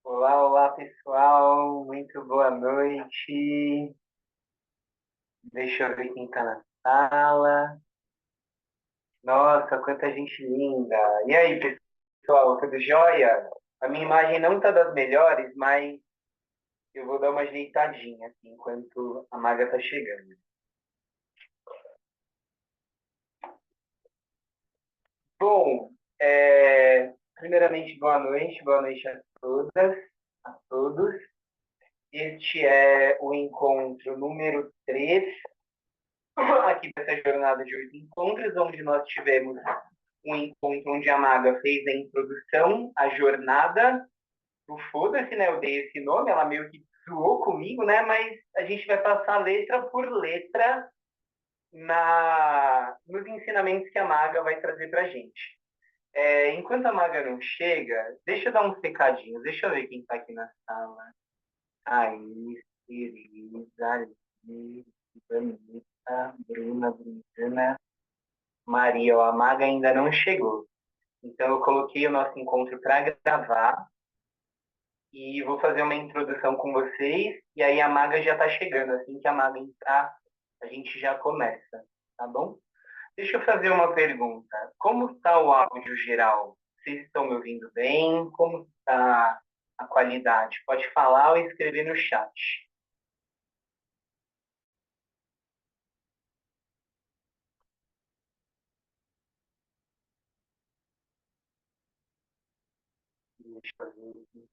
Olá, olá pessoal, muito boa noite. Deixa eu ver quem está na sala. Nossa, quanta gente linda! E aí, pessoal, tudo jóia? A minha imagem não está das melhores, mas eu vou dar uma ajeitadinha aqui enquanto a Maga está chegando. Bom, primeiramente, boa noite a todas, a todos. Este é o encontro número 3 aqui dessa jornada de 8 encontros, onde nós tivemos um encontro onde a Maga fez a introdução, a jornada do Foda-se, né? Eu dei esse nome, ela meio que zoou comigo, né? Mas a gente vai passar letra por letra nos ensinamentos que a Maga vai trazer pra gente. Enquanto a Maga não chega, deixa eu dar uns recadinhos, deixa eu ver quem tá aqui na sala. Aí, Elisa, Alice, Vanessa, Bruna, Bruna, Maria, ó, a Maga ainda não chegou. Então, eu coloquei o nosso encontro para gravar e vou fazer uma introdução com vocês. E aí, a Maga já está chegando. Assim que a Maga entrar, a gente já começa, tá bom? Deixa eu fazer uma pergunta. Como está o áudio geral? Vocês estão me ouvindo bem? Como está a qualidade? Pode falar ou escrever no chat. Deixa eu ver aqui.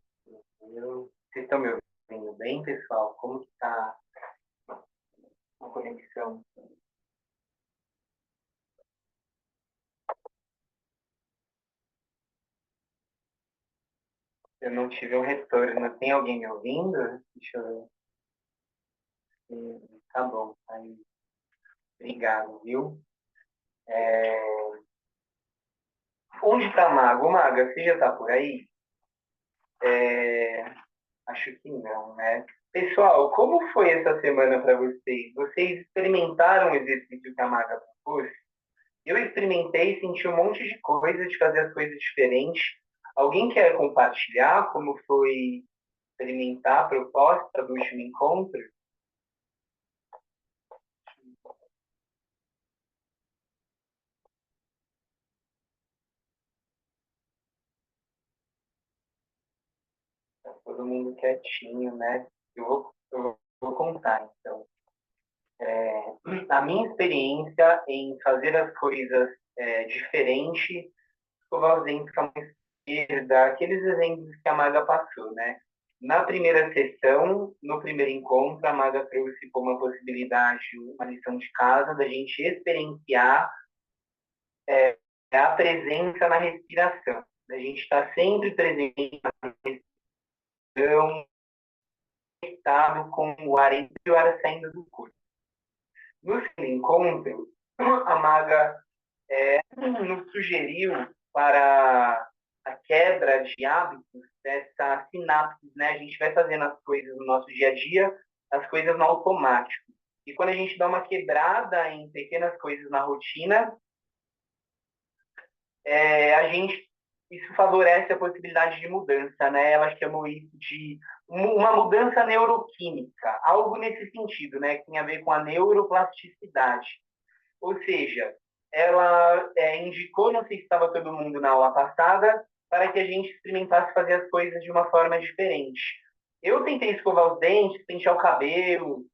Vocês estão me ouvindo bem, pessoal? Como que está a conexão? Eu não tive um retorno. Tem alguém me ouvindo? Deixa eu ver. Tá bom. Aí, obrigado, viu? Onde está Mago? Maga, você já está por aí? É, Acho que não, né? Pessoal, como foi essa semana para vocês? Vocês experimentaram o exercício que a Maga propôs? Eu experimentei, senti um monte de coisa, de fazer as coisas diferentes. Alguém quer compartilhar como foi experimentar a proposta do último encontro? Tá todo mundo quietinho, né? Eu vou contar, então. A minha experiência em fazer as coisas diferente, escovar os dentes com a mão esquerda, aqueles exemplos que a Maga passou, né? Na primeira sessão, no primeiro encontro, a Maga trouxe como uma possibilidade, uma lição de casa, da gente experienciar a presença na respiração. A gente está sempre presente na respiração, conectado com o ar entrando e o ar saindo do corpo. No segundo encontro, a Maga nos sugeriu para a quebra de hábitos dessa sinapse, né? A gente vai fazendo as coisas no nosso dia a dia, as coisas no automático. E quando a gente dá uma quebrada em pequenas coisas na rotina, a gente isso favorece a possibilidade de mudança, né? Elas chamam isso de uma mudança neuroquímica, algo nesse sentido, né? Que tem a ver com a neuroplasticidade. Ou seja, ela indicou, não sei se estava todo mundo na aula passada, para que a gente experimentasse fazer as coisas de uma forma diferente. Eu tentei escovar os dentes, pentear o cabelo,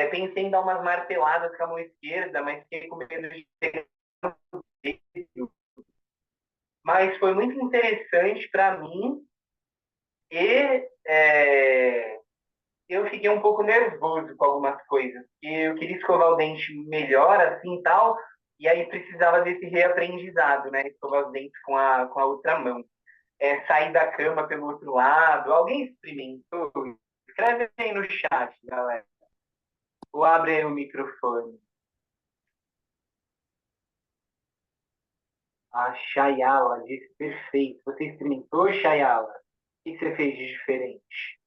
pensei em dar umas marteladas com a mão esquerda, mas fiquei com medo de ter. Mas foi muito interessante para mim e eu fiquei um pouco nervoso com algumas coisas, porque eu queria escovar o dente melhor, assim, tal, e aí precisava desse reaprendizado, né, escovar os dentes com a outra mão. Sair da cama pelo outro lado, alguém experimentou? Escreve aí no chat, galera. Ou abre aí o microfone. A Chayala disse, perfeito. Você experimentou, Chayala? O que você fez de diferente?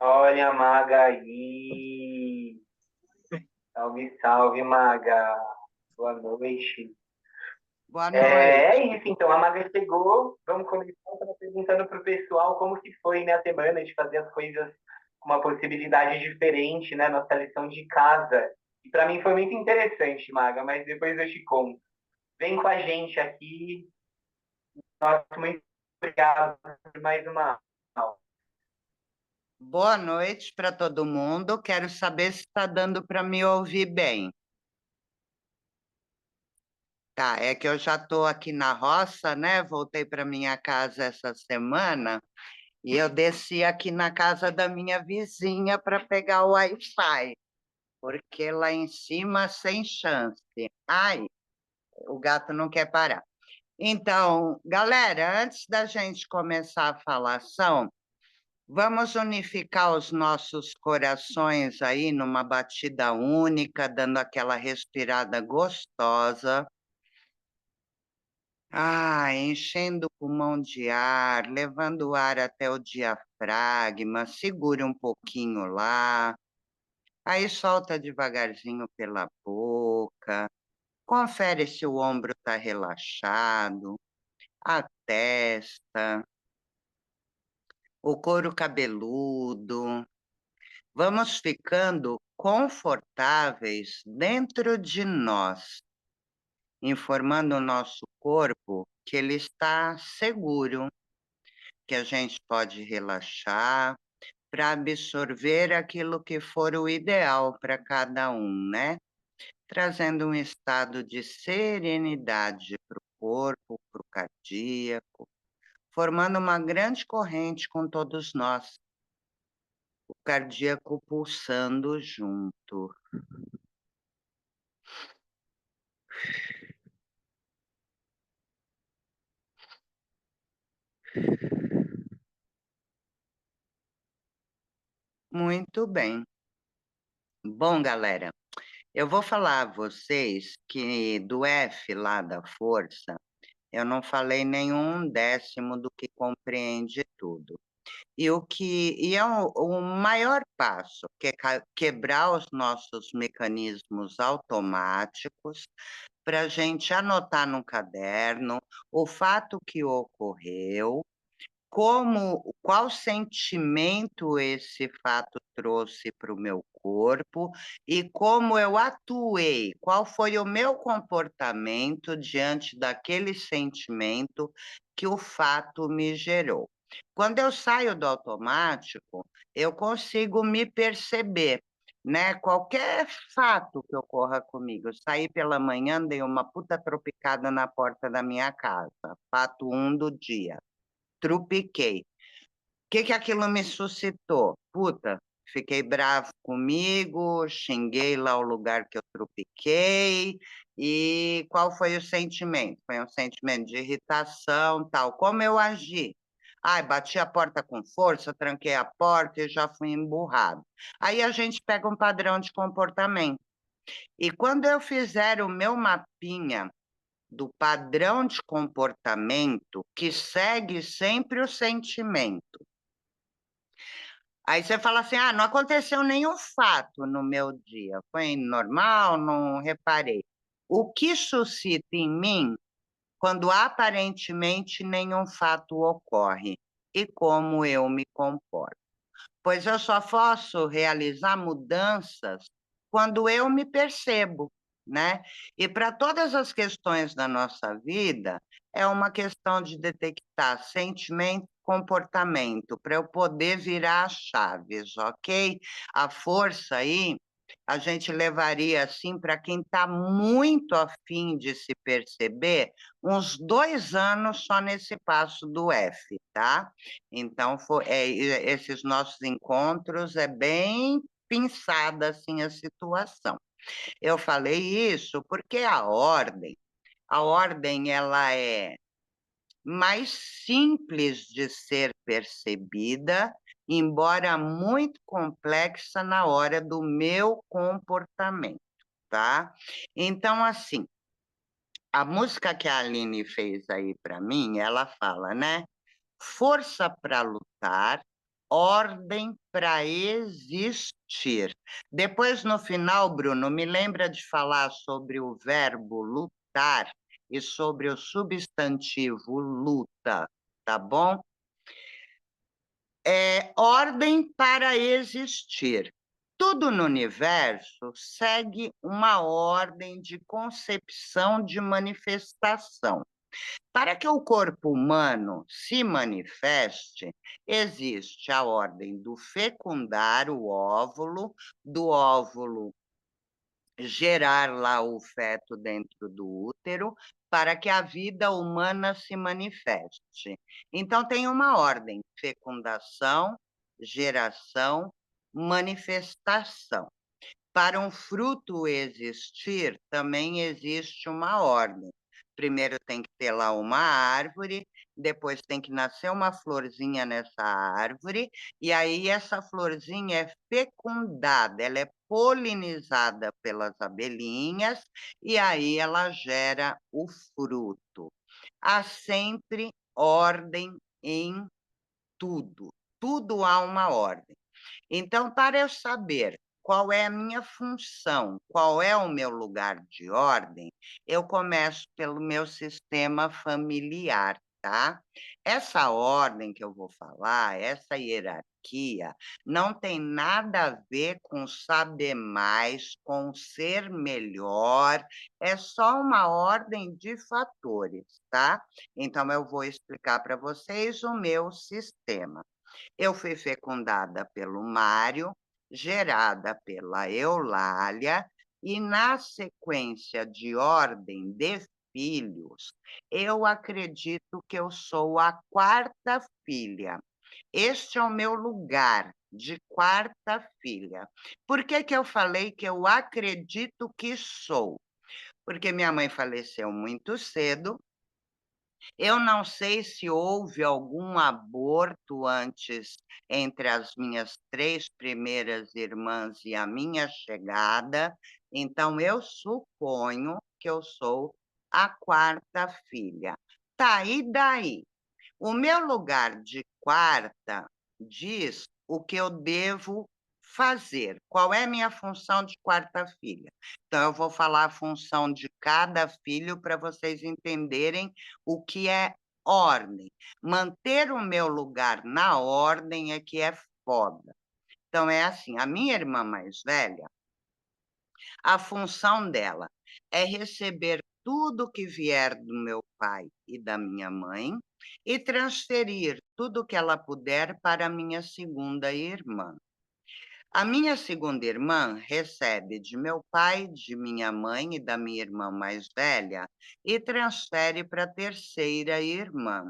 Olha a Maga aí. Salve, salve, Maga. Boa noite. Boa É noite. isso, então, a Maga chegou. Vamos começar perguntando para o pessoal como que foi, né, a semana de fazer as coisas com uma possibilidade diferente, né, nossa lição de casa. E para mim foi muito interessante, Maga, mas depois eu te conto. Vem com a gente aqui. Nossa, muito obrigado por mais uma aula. Boa noite para todo mundo. Quero saber se está dando para me ouvir bem. Tá, é que eu já estou aqui na roça, né? Voltei para minha casa essa semana e eu desci aqui na casa da minha vizinha para pegar o Wi-Fi, porque lá em cima sem chance. Ai, o gato não quer parar. Então, galera, antes da gente começar a falação, vamos unificar os nossos corações aí numa batida única, dando aquela respirada gostosa. Enchendo o pulmão de ar, levando o ar até o diafragma, segure um pouquinho lá, aí solta devagarzinho pela boca, confere se o ombro está relaxado, a testa, o couro cabeludo. Vamos ficando confortáveis dentro de nós, informando o nosso corpo que ele está seguro, que a gente pode relaxar para absorver aquilo que for o ideal para cada um, né? Trazendo um estado de serenidade para o corpo, para o cardíaco, formando uma grande corrente com todos nós, o cardíaco pulsando junto. Muito bem. Bom, galera, eu vou falar a vocês que do F lá da força, eu não falei nenhum décimo do que compreende tudo. E é o maior passo, que é quebrar os nossos mecanismos automáticos, para a gente anotar no caderno o fato que ocorreu, qual sentimento esse fato trouxe para o meu corpo e como eu atuei, qual foi o meu comportamento diante daquele sentimento que o fato me gerou. Quando eu saio do automático, eu consigo me perceber, né? Qualquer fato que ocorra comigo, eu saí pela manhã, dei uma puta tropicada na porta da minha casa, fato um do dia. Trupiquei. O que aquilo me suscitou? Puta, fiquei bravo comigo, xinguei lá o lugar que eu trupiquei, e qual foi o sentimento? Foi um sentimento de irritação, tal. Como eu agi? Ai, bati a porta com força, tranquei a porta e já fui emburrado. Aí a gente pega um padrão de comportamento. E quando eu fizer o meu mapinha do padrão de comportamento que segue sempre o sentimento. Aí você fala assim: não aconteceu nenhum fato no meu dia, foi normal, não reparei. O que suscita em mim quando aparentemente nenhum fato ocorre e como eu me comporto? Pois eu só posso realizar mudanças quando eu me percebo, né? E para todas as questões da nossa vida, é uma questão de detectar sentimento, comportamento, para eu poder virar as chaves, ok? A força aí, a gente levaria assim para quem está muito afim de se perceber, uns 2 anos só nesse passo do F, tá? Então, esses nossos encontros é bem pensada assim a situação. Eu falei isso porque a ordem ela é mais simples de ser percebida, embora muito complexa na hora do meu comportamento, tá? Então, assim, a música que a Aline fez aí para mim, ela fala, né? Força para lutar, ordem para existir. Depois, no final, Bruno, me lembra de falar sobre o verbo lutar e sobre o substantivo luta, tá bom? Ordem para existir. Tudo no universo segue uma ordem de concepção de manifestação. Para que o corpo humano se manifeste, existe a ordem do fecundar o óvulo, do óvulo gerar lá o feto dentro do útero, para que a vida humana se manifeste. Então, tem uma ordem: fecundação, geração, manifestação. Para um fruto existir, também existe uma ordem. Primeiro tem que ter lá uma árvore, depois tem que nascer uma florzinha nessa árvore, e aí essa florzinha é fecundada, ela é polinizada pelas abelhinhas, e aí ela gera o fruto. Há sempre ordem em tudo, tudo há uma ordem. Então, para eu saber qual é a minha função, qual é o meu lugar de ordem, eu começo pelo meu sistema familiar, tá? Essa ordem que eu vou falar, essa hierarquia, não tem nada a ver com saber mais, com ser melhor, é só uma ordem de fatores, tá? Então, eu vou explicar para vocês o meu sistema. Eu fui fecundada pelo Mário, gerada pela Eulália, e na sequência de ordem de filhos, eu acredito que eu sou a quarta filha. Este é o meu lugar de quarta filha. Por que que eu falei que eu acredito que sou? Porque minha mãe faleceu muito cedo. Eu não sei se houve algum aborto antes entre as minhas 3 primeiras irmãs e a minha chegada, então eu suponho que eu sou a quarta filha. Tá, e daí? O meu lugar de quarta diz o que eu devo fazer, qual é a minha função de quarta filha. Então, eu vou falar a função de cada filho para vocês entenderem o que é ordem. Manter o meu lugar na ordem é que é foda. Então, é assim: a minha irmã mais velha, a função dela é receber tudo que vier do meu pai e da minha mãe e transferir tudo que ela puder para a minha segunda irmã. A minha segunda irmã recebe de meu pai, de minha mãe e da minha irmã mais velha e transfere para a terceira irmã.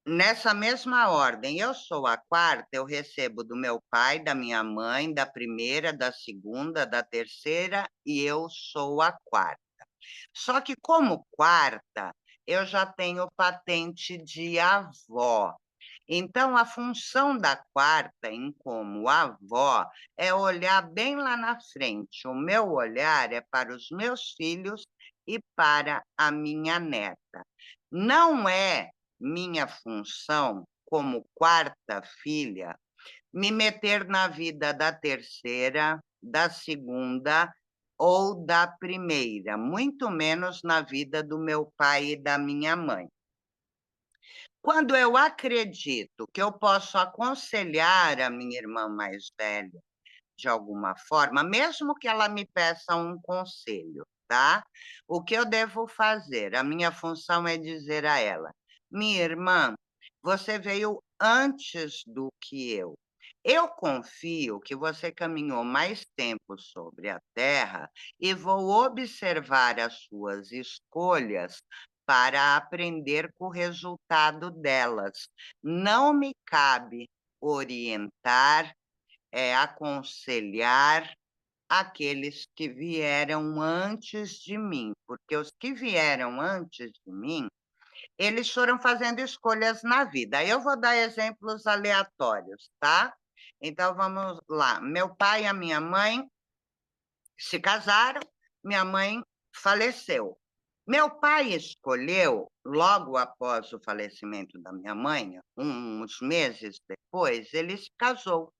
Nessa mesma ordem, eu sou a quarta, eu recebo do meu pai, da minha mãe, da primeira, da segunda, da terceira, e eu sou a quarta. Só que, como quarta, eu já tenho patente de avó. Então, a função da quarta, em como avó, é olhar bem lá na frente. O meu olhar é para os meus filhos e para a minha neta. Não é minha função, como quarta filha, me meter na vida da terceira, da segunda ou da primeira, muito menos na vida do meu pai e da minha mãe. Quando eu acredito que eu posso aconselhar a minha irmã mais velha de alguma forma, mesmo que ela me peça um conselho, tá? O que eu devo fazer? A minha função é dizer a ela: minha irmã, você veio antes do que eu. Eu confio que você caminhou mais tempo sobre a Terra e vou observar as suas escolhas para aprender com o resultado delas. Não me cabe orientar, aconselhar aqueles que vieram antes de mim, porque os que vieram antes de mim, eles foram fazendo escolhas na vida. Eu vou dar exemplos aleatórios, tá? Então vamos lá. Meu pai e a minha mãe se casaram, minha mãe faleceu. Meu pai escolheu, logo após o falecimento da minha mãe, uns meses depois, ele se casou.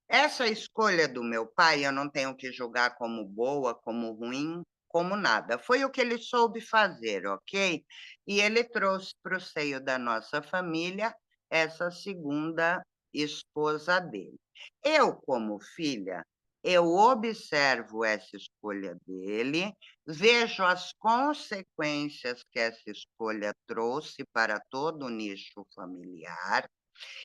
Essa escolha do meu pai, eu não tenho que julgar como boa, como ruim, como nada. Foi o que ele soube fazer, ok? E ele trouxe para o seio da nossa família essa segunda esposa dele. Eu, como filha, eu observo essa escolha dele, vejo as consequências que essa escolha trouxe para todo o nicho familiar,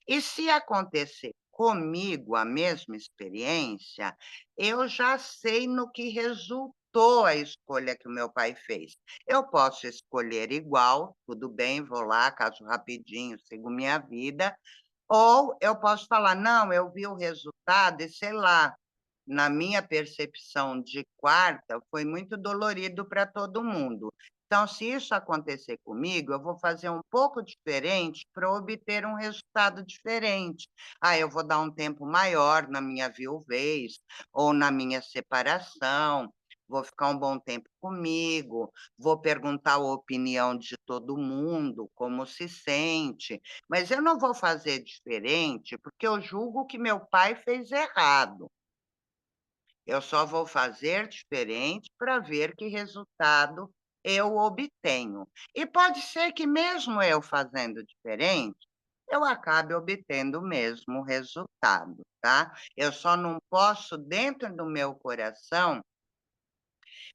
e se acontecer comigo a mesma experiência, eu já sei no que resultou a escolha que o meu pai fez. Eu posso escolher igual, tudo bem, vou lá, caso rapidinho, sigo minha vida, ou eu posso falar: "Não, eu vi o resultado e sei lá, na minha percepção de quarta, foi muito dolorido para todo mundo. Então, se isso acontecer comigo, eu vou fazer um pouco diferente para obter um resultado diferente. Ah, eu vou dar um tempo maior na minha viuvez ou na minha separação, vou ficar um bom tempo comigo, vou perguntar a opinião de todo mundo, como se sente, mas eu não vou fazer diferente, porque eu julgo que meu pai fez errado. Eu só vou fazer diferente para ver que resultado eu obtenho. E pode ser que mesmo eu fazendo diferente, eu acabe obtendo o mesmo resultado, tá? Eu só não posso, dentro do meu coração,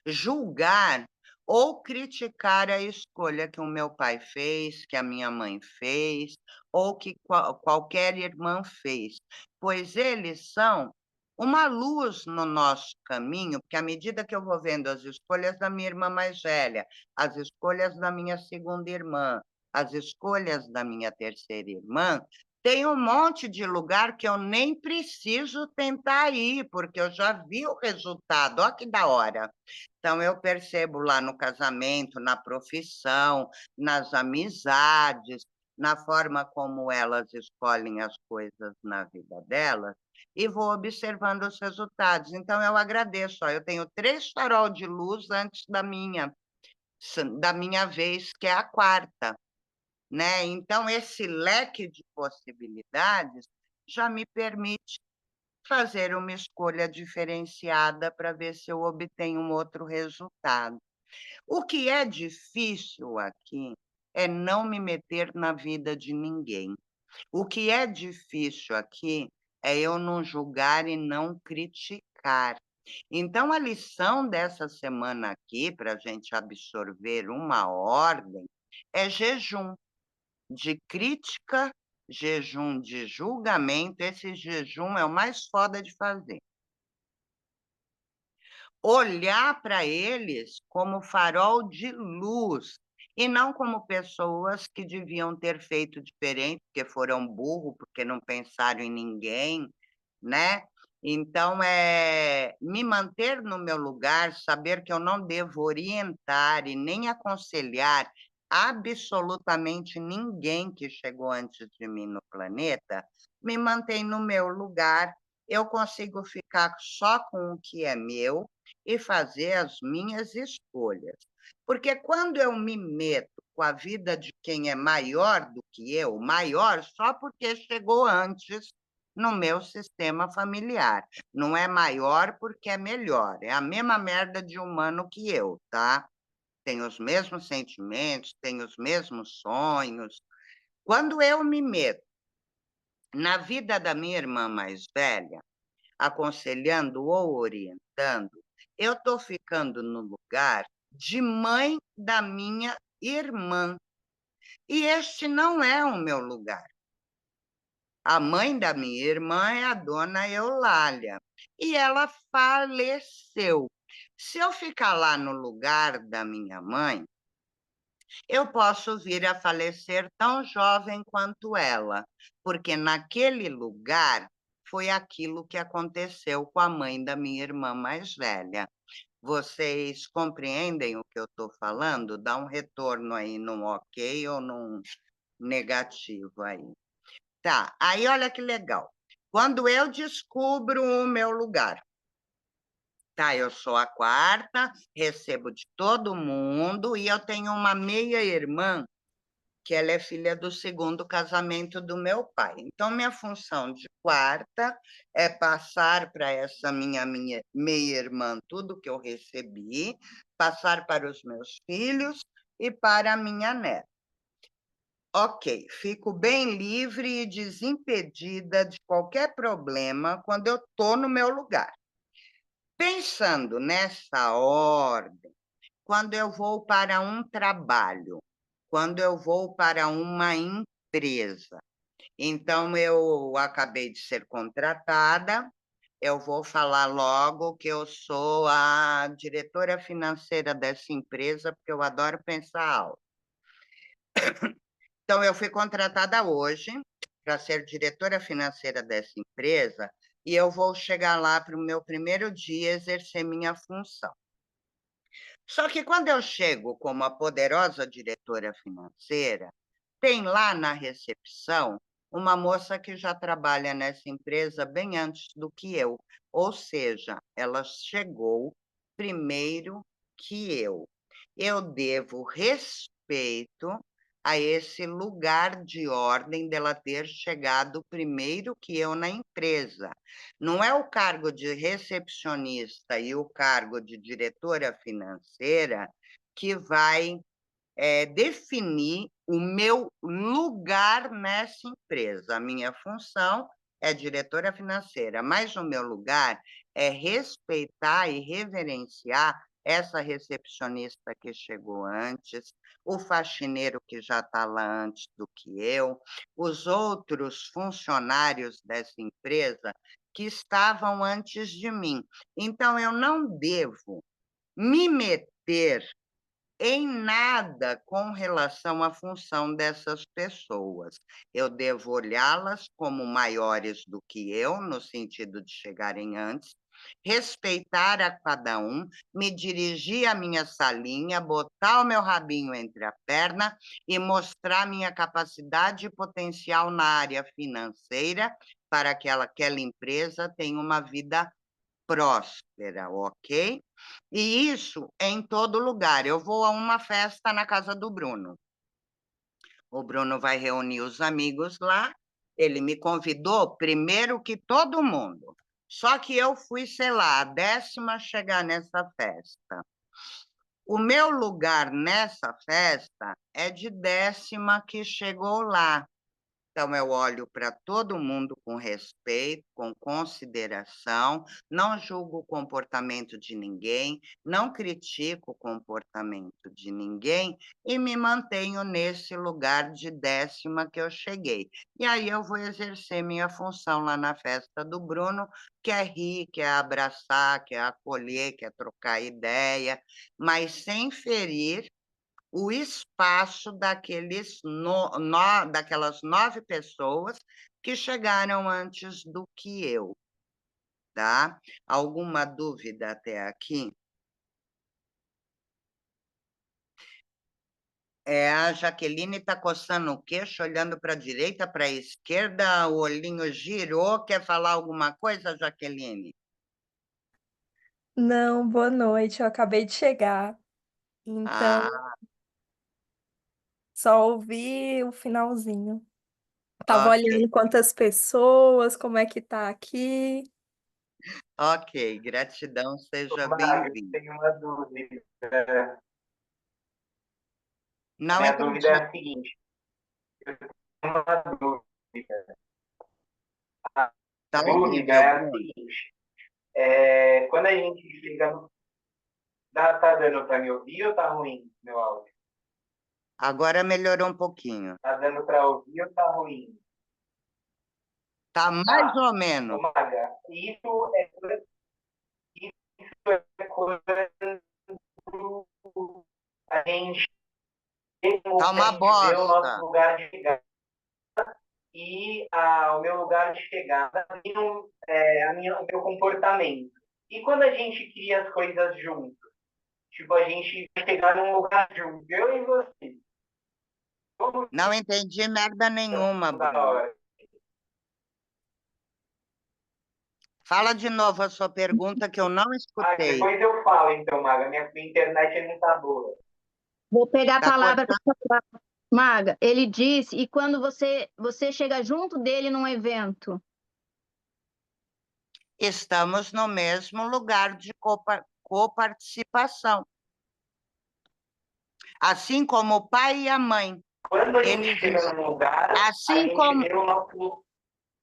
julgar ou criticar a escolha que o meu pai fez, que a minha mãe fez, ou que qualquer irmã fez, pois eles são uma luz no nosso caminho, porque à medida que eu vou vendo as escolhas da minha irmã mais velha, as escolhas da minha segunda irmã, as escolhas da minha terceira irmã, tem um monte de lugar que eu nem preciso tentar ir, porque eu já vi o resultado. Olha que da hora. Então, eu percebo lá no casamento, na profissão, nas amizades, na forma como elas escolhem as coisas na vida delas, e vou observando os resultados. Então, eu agradeço. Ó, eu tenho 3 farol de luz antes da minha vez, que é a quarta, né? Então, esse leque de possibilidades já me permite fazer uma escolha diferenciada para ver se eu obtenho um outro resultado. O que é difícil aqui é não me meter na vida de ninguém. O que é difícil aqui é eu não julgar e não criticar. Então, a lição dessa semana aqui, para a gente absorver uma ordem, é jejum de crítica, jejum de julgamento. Esse jejum é o mais foda de fazer. Olhar para eles como farol de luz, e não como pessoas que deviam ter feito diferente, porque foram burro, porque não pensaram em ninguém, né. Então, me manter no meu lugar, saber que eu não devo orientar e nem aconselhar absolutamente ninguém que chegou antes de mim no planeta, me mantém no meu lugar, eu consigo ficar só com o que é meu, e fazer as minhas escolhas. Porque quando eu me meto com a vida de quem é maior do que eu, maior só porque chegou antes no meu sistema familiar, não é maior porque é melhor, é a mesma merda de humano que eu, tá? Tem os mesmos sentimentos, tem os mesmos sonhos. Quando eu me meto na vida da minha irmã mais velha, aconselhando ou orientando, eu estou ficando no lugar de mãe da minha irmã. E este não é o meu lugar. A mãe da minha irmã é a dona Eulália, e ela faleceu. Se eu ficar lá no lugar da minha mãe, eu posso vir a falecer tão jovem quanto ela, porque naquele lugar foi aquilo que aconteceu com a mãe da minha irmã mais velha. Vocês compreendem o que eu estou falando? Dá um retorno aí num ok ou num negativo aí. Tá, aí olha que legal. Quando eu descubro o meu lugar, Tá, eu sou a quarta, recebo de todo mundo e eu tenho uma meia-irmã que ela é filha do segundo casamento do meu pai. Então, minha função de quarta é passar para essa minha meia-irmã tudo que eu recebi, passar para os meus filhos e para a minha neta. Ok, fico bem livre e desimpedida de qualquer problema quando eu estou no meu lugar. Pensando nessa ordem, quando eu vou para um trabalho, quando eu vou para uma empresa. Então, eu acabei de ser contratada, eu vou falar logo que eu sou a diretora financeira dessa empresa, porque eu adoro pensar alto. Então, eu fui contratada hoje para ser diretora financeira dessa empresa e eu vou chegar lá para o meu primeiro dia exercer minha função. Só que quando eu chego como a poderosa diretora financeira, tem lá na recepção uma moça que já trabalha nessa empresa bem antes do que eu, ou seja, ela chegou primeiro que eu. Eu devo respeito a esse lugar de ordem dela ter chegado primeiro que eu na empresa. Não é o cargo de recepcionista e o cargo de diretora financeira que vai definir o meu lugar nessa empresa. A minha função é diretora financeira, mas o meu lugar é respeitar e reverenciar essa recepcionista que chegou antes, o faxineiro que já está lá antes do que eu, os outros funcionários dessa empresa que estavam antes de mim. Então, eu não devo me meter em nada com relação à função dessas pessoas. Eu devo olhá-las como maiores do que eu, no sentido de chegarem antes, respeitar a cada um, me dirigir à minha salinha, botar o meu rabinho entre a perna e mostrar minha capacidade e potencial na área financeira para que aquela empresa tenha uma vida próspera, ok? E isso é em todo lugar. Eu vou a uma festa na casa do Bruno. O Bruno vai reunir os amigos lá. Ele me convidou primeiro que todo mundo. Só que eu fui, sei lá, a 10ª a chegar nessa festa. O meu lugar nessa festa é de 10ª que chegou lá. Então, eu olho para todo mundo com respeito, com consideração, não julgo o comportamento de ninguém, não critico o comportamento de ninguém e me mantenho nesse lugar de 10ª que eu cheguei. E aí eu vou exercer minha função lá na festa do Bruno, que é rir, que é abraçar, que é acolher, que é trocar ideia, mas sem ferir o espaço daquelas 9 pessoas que chegaram antes do que eu, tá? Alguma dúvida até aqui? A Jaqueline está coçando o queixo, olhando para a direita, para a esquerda, o olhinho girou. Quer falar alguma coisa, Jaqueline? Não, boa noite. Eu acabei de chegar, então Ah, só ouvi o finalzinho. Tava ok, olhando quantas pessoas, como é que tá aqui. ok. Gratidão, Ô, seja Mag, eu bem-vindo. tenho uma dúvida. A Não minha dúvida é entendi. a seguinte: eu tenho uma dúvida. A Tá dúvida horrível, é a Bruno. seguinte: quando a gente chega no. Tá dando para me ouvir ou tá ruim meu áudio? Agora melhorou um pouquinho. Tá dando para ouvir ou tá ruim? Tá mais Ah, ou ô, menos. Maga, isso é coisa do a gente, Tá a uma gente vê o nosso bosta. lugar de chegada e o meu lugar de chegada, o meu comportamento. E quando a gente cria as coisas juntos, tipo, a gente vai chegar num lugar junto, eu e você, como Não entendi merda nenhuma, da Bruno. hora. Fala de novo a sua pergunta que eu não escutei. Depois eu falo, então, Maga. Minha internet não tá boa. Vou pegar a Tá palavra para cortando. falar. Maga, ele disse, e quando você chega junto dele num evento? Estamos no mesmo lugar de coparticipação. Assim como o pai e a mãe. Quando a gente Eles, chega num lugar, a assim gente como... vê o nosso...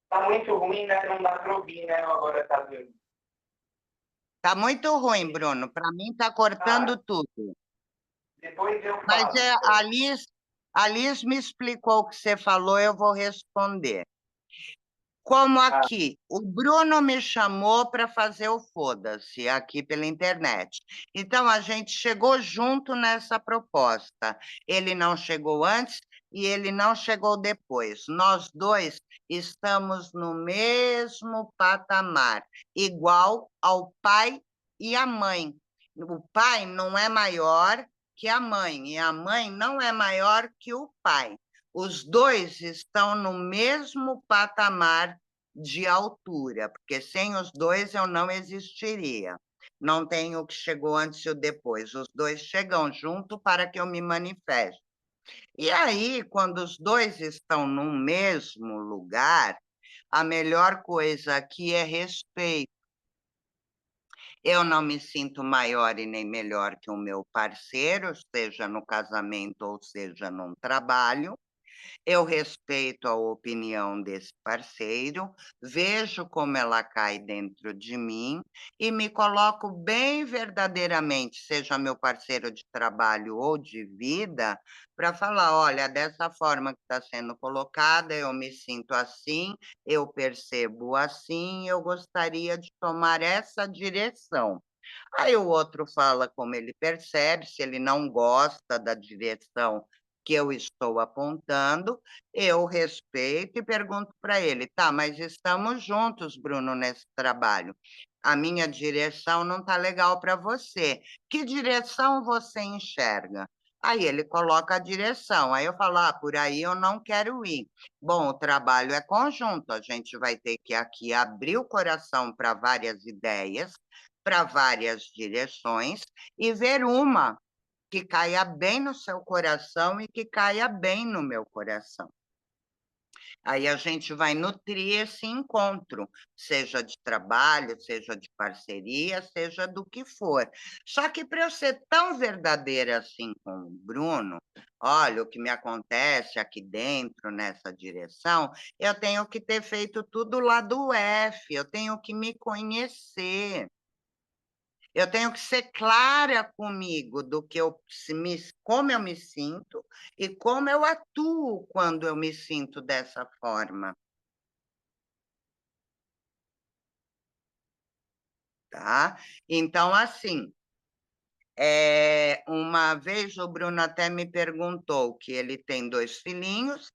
Tá muito ruim, né? Não dá pra ouvir, né? Agora tá vendo. Tá muito ruim, Bruno. Para mim tá cortando tudo. Depois eu Mas falo. Então. a Liz me explicou o que você falou, eu vou responder. Como aqui, o Bruno me chamou para fazer o Foda-se aqui pela internet. Então, a gente chegou junto nessa proposta. Ele não chegou antes e ele não chegou depois. Nós dois estamos no mesmo patamar, igual ao pai e à mãe. O pai não é maior que a mãe, e a mãe não é maior que o pai. Os dois estão no mesmo patamar de altura, porque sem os dois eu não existiria. Não tem o que chegou antes e o depois. Os dois chegam junto para que eu me manifeste. E aí, quando os dois estão no mesmo lugar, a melhor coisa aqui é respeito. Eu não me sinto maior e nem melhor que o meu parceiro, seja no casamento ou seja num trabalho. Eu respeito a opinião desse parceiro, vejo como ela cai dentro de mim e me coloco bem verdadeiramente, seja meu parceiro de trabalho ou de vida, para falar: olha, dessa forma que está sendo colocada, eu me sinto assim, eu percebo assim, eu gostaria de tomar essa direção. Aí o outro fala como ele percebe, se ele não gosta da direção que eu estou apontando, eu respeito e pergunto para ele: tá, mas estamos juntos, Bruno, nesse trabalho. A minha direção não está legal para você. Que direção você enxerga? Aí ele coloca a direção. Aí eu falo: ah, por aí eu não quero ir. Bom, o trabalho é conjunto, a gente vai ter que aqui abrir o coração para várias ideias, para várias direções e ver uma que caia bem no seu coração e que caia bem no meu coração. Aí a gente vai nutrir esse encontro, seja de trabalho, seja de parceria, seja do que for. Só que para eu ser tão verdadeira assim com o Bruno, olha, o que me acontece aqui dentro, nessa direção, eu tenho que ter feito tudo lá do F, eu tenho que me conhecer. Eu tenho que ser clara comigo do que como eu me sinto e como eu atuo quando eu me sinto dessa forma. Tá? Então, assim, uma vez o Bruno até me perguntou que ele tem 2 filhinhos,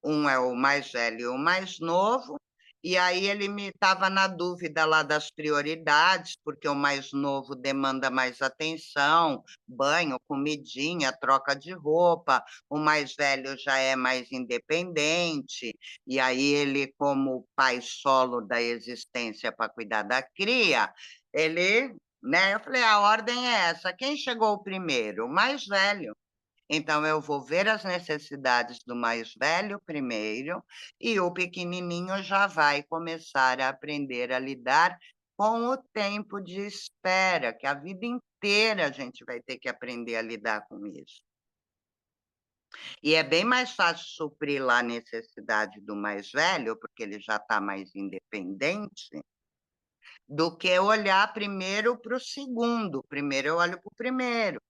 um é o mais velho e o mais novo, e aí ele me estava na dúvida lá das prioridades, porque o mais novo demanda mais atenção, banho, comidinha, troca de roupa, o mais velho já é mais independente, e aí ele, como pai solo da existência para cuidar da cria, ele, né? Eu falei, a ordem é essa, quem chegou primeiro? O mais velho. Então, eu vou ver as necessidades do mais velho primeiro, e o pequenininho já vai começar a aprender a lidar com o tempo de espera, que a vida inteira a gente vai ter que aprender a lidar com isso. E é bem mais fácil suprir lá a necessidade do mais velho, porque ele já está mais independente, do que olhar primeiro para o segundo. Primeiro eu olho para o primeiro,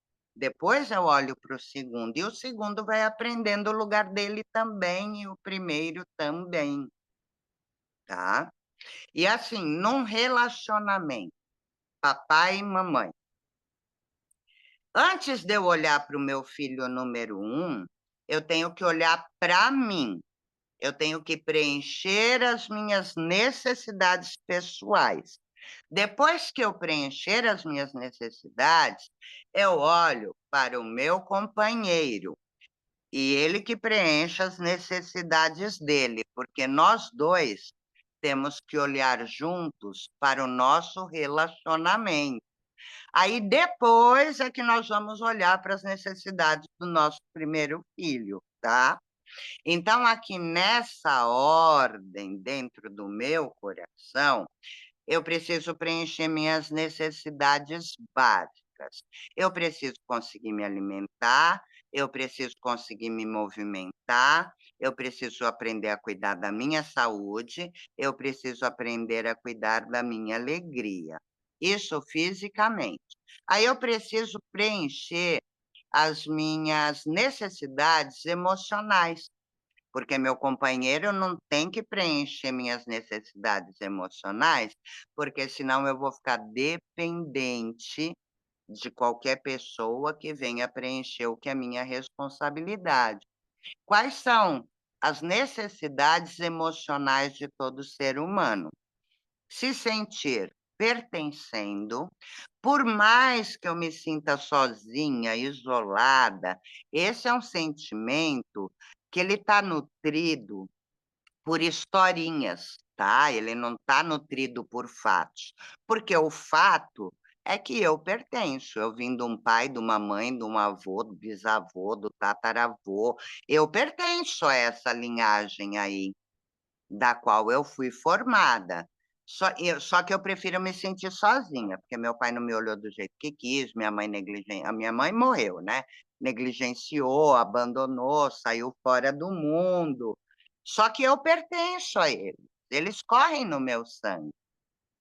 depois eu olho para o segundo, e o segundo vai aprendendo o lugar dele também, e o primeiro também, tá? E assim, num relacionamento, papai e mamãe, antes de eu olhar para o meu filho número 1, eu tenho que olhar para mim. Eu tenho que preencher as minhas necessidades pessoais. Depois que eu preencher as minhas necessidades, eu olho para o meu companheiro e ele que preenche as necessidades dele, porque nós dois temos que olhar juntos para o nosso relacionamento. Aí depois é que nós vamos olhar para as necessidades do nosso primeiro filho, tá? Então, aqui nessa ordem, dentro do meu coração, eu preciso preencher minhas necessidades básicas. Eu preciso conseguir me alimentar, eu preciso conseguir me movimentar, eu preciso aprender a cuidar da minha saúde, eu preciso aprender a cuidar da minha alegria. Isso fisicamente. Aí eu preciso preencher as minhas necessidades emocionais, porque meu companheiro não tem que preencher minhas necessidades emocionais, porque senão eu vou ficar dependente de qualquer pessoa que venha preencher o que é minha responsabilidade. Quais são as necessidades emocionais de todo ser humano? Se sentir pertencendo, por mais que eu me sinta sozinha, isolada, esse é um sentimento que ele está nutrido por historinhas, tá? Ele não está nutrido por fatos, porque o fato é que eu pertenço, eu vim de um pai, de uma mãe, de um avô, do bisavô, do tataravô, eu pertenço a essa linhagem aí, da qual eu fui formada. Só que eu prefiro me sentir sozinha, porque meu pai não me olhou do jeito que quis, a minha mãe morreu, né? Negligenciou, abandonou, saiu fora do mundo. Só que eu pertenço a eles correm no meu sangue.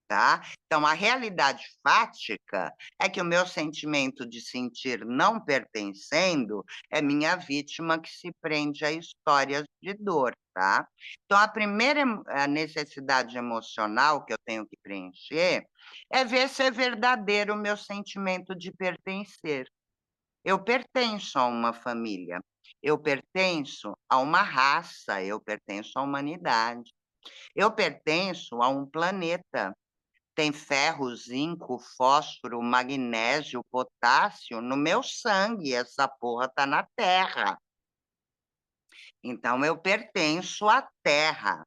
Tá? Então, a realidade fática é que o meu sentimento de sentir não pertencendo é minha vítima que se prende a histórias de dor, tá? Então, a primeira necessidade emocional que eu tenho que preencher é ver se é verdadeiro o meu sentimento de pertencer. Eu pertenço a uma família, eu pertenço a uma raça, eu pertenço à humanidade, eu pertenço a um planeta. Tem ferro, zinco, fósforo, magnésio, potássio no meu sangue, essa porra tá na Terra. Então, eu pertenço à Terra.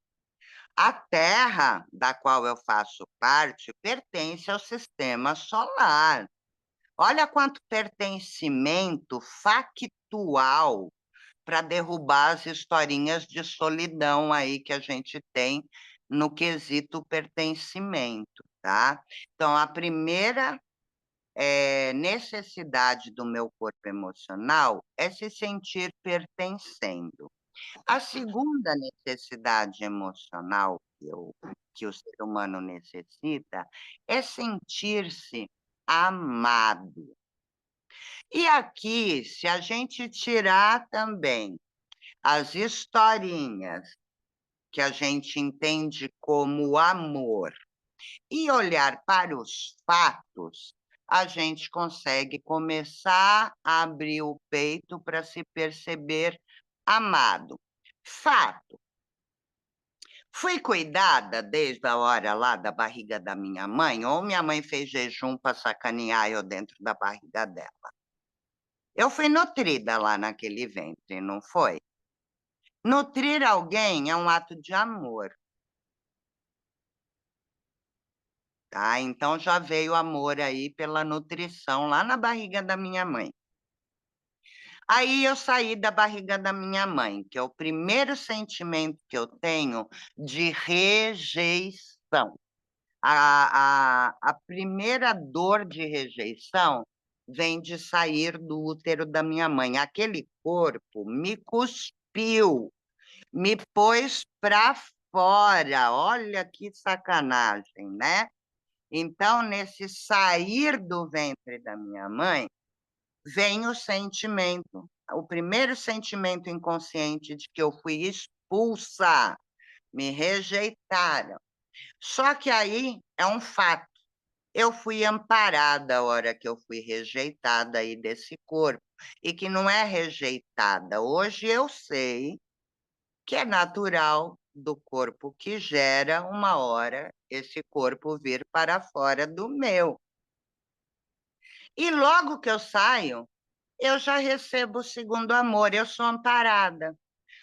A Terra, da qual eu faço parte, pertence ao sistema solar. Olha quanto pertencimento factual para derrubar as historinhas de solidão aí que a gente tem no quesito pertencimento, tá? Então, a primeira necessidade do meu corpo emocional é se sentir pertencendo. A segunda necessidade emocional que o ser humano necessita é sentir-se amado. E aqui, se a gente tirar também as historinhas que a gente entende como amor e olhar para os fatos, a gente consegue começar a abrir o peito para se perceber amado. Fato. Fui cuidada desde a hora lá da barriga da minha mãe, ou minha mãe fez jejum para sacanear eu dentro da barriga dela? Eu fui nutrida lá naquele ventre, não foi? Nutrir alguém é um ato de amor, tá? Então já veio amor aí pela nutrição lá na barriga da minha mãe. Aí eu saí da barriga da minha mãe, que é o primeiro sentimento que eu tenho de rejeição. A primeira dor de rejeição vem de sair do útero da minha mãe. Aquele corpo me cuspiu, me pôs para fora. Olha que sacanagem, né? Então, nesse sair do ventre da minha mãe, vem o sentimento, o primeiro sentimento inconsciente de que eu fui expulsa, me rejeitaram. Só que aí é um fato. Eu fui amparada a hora que eu fui rejeitada aí desse corpo, e que não é rejeitada. Hoje eu sei que é natural do corpo que gera, uma hora, esse corpo vir para fora do meu. E logo que eu saio, eu já recebo o segundo amor, eu sou amparada.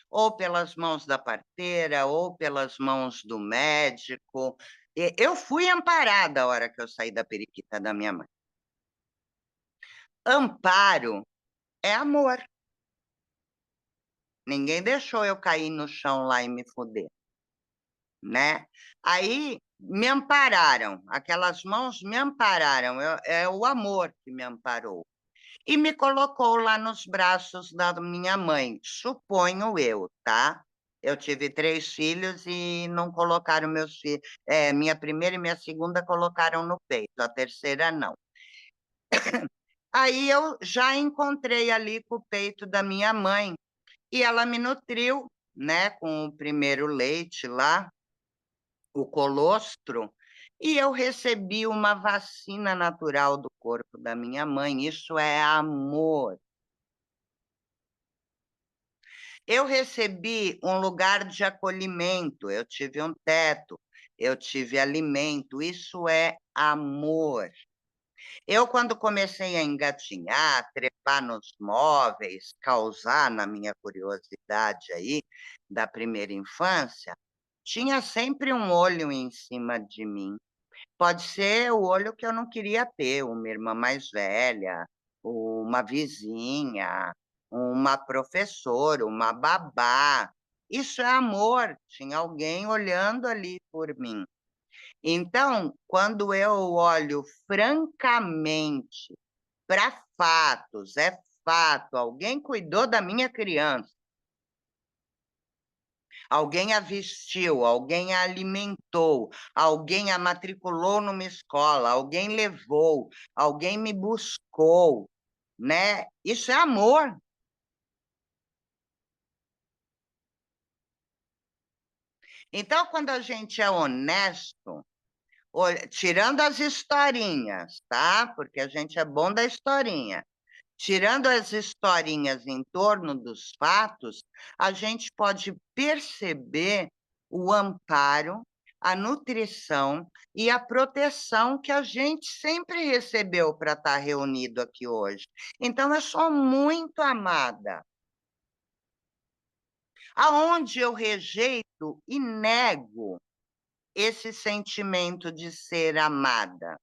ou pelas mãos da parteira, ou pelas mãos do médico. Eu fui amparada a hora que eu saí da periquita da minha mãe. Amparo é amor. Ninguém deixou eu cair no chão lá e me foder, né? Aí me ampararam, aquelas mãos me ampararam, é o amor que me amparou. E me colocou lá nos braços da minha mãe, suponho eu, tá? Eu tive 3 filhos e não colocaram meus filhos. Minha primeira e minha segunda colocaram no peito, a terceira não. Aí eu já encontrei ali com o peito da minha mãe e ela me nutriu, né, com o primeiro leite lá, o colostro, e eu recebi uma vacina natural do corpo da minha mãe. Isso é amor. Eu recebi um lugar de acolhimento, eu tive um teto, eu tive alimento, isso é amor. Eu, quando comecei a engatinhar, trepar nos móveis, causar na minha curiosidade aí da primeira infância, tinha sempre um olho em cima de mim. Pode ser o olho que eu não queria ter, uma irmã mais velha, uma vizinha, uma professora, uma babá. Isso é amor, tinha alguém olhando ali por mim. Então, quando eu olho francamente para fatos, é fato, alguém cuidou da minha criança, alguém a vestiu, alguém a alimentou, alguém a matriculou numa escola, alguém levou, alguém me buscou, né? Isso é amor. Então, quando a gente é honesto, tirando as historinhas, tá? Porque a gente é bom da historinha. Tirando as historinhas em torno dos fatos, a gente pode perceber o amparo, a nutrição e a proteção que a gente sempre recebeu para estar reunido aqui hoje. Então, eu sou muito amada. Aonde eu rejeito e nego esse sentimento de ser amada?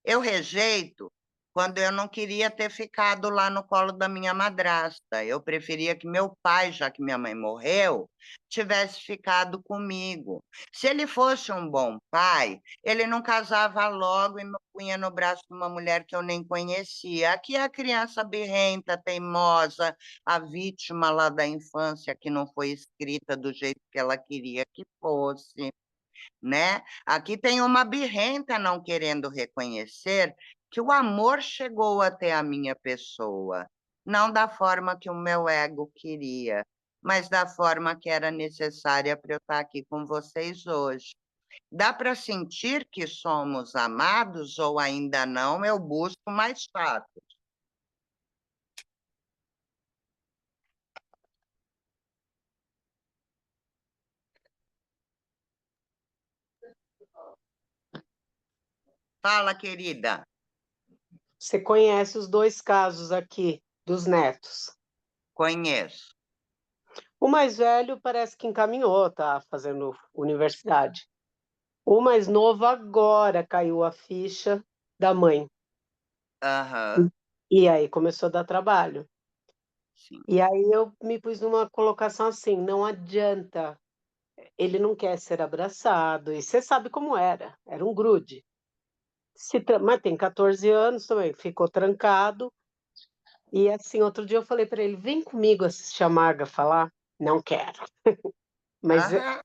Eu rejeito quando eu não queria ter ficado lá no colo da minha madrasta. Eu preferia que meu pai, já que minha mãe morreu, tivesse ficado comigo. Se ele fosse um bom pai, ele não casava logo e me punha no braço de uma mulher que eu nem conhecia. Aqui é a criança birrenta, teimosa, a vítima lá da infância que não foi escrita do jeito que ela queria que fosse, né? Aqui tem uma birrenta não querendo reconhecer que o amor chegou até a minha pessoa, não da forma que o meu ego queria, mas da forma que era necessária para eu estar aqui com vocês hoje. Dá para sentir que somos amados ou ainda não? Eu busco mais fatos. Fala, querida. Você conhece os 2 casos aqui dos netos. Conheço. O mais velho parece que encaminhou, tá fazendo universidade. O mais novo agora caiu a ficha da mãe. Aham, E aí começou a dar trabalho. sim. E aí eu me pus numa colocação assim, não adianta, ele não quer ser abraçado, e você sabe como era um grude. Mas tem 14 anos também, ficou trancado. E assim, outro dia eu falei para ele, vem comigo assistir a Marga falar. Não quero. Mas Aham.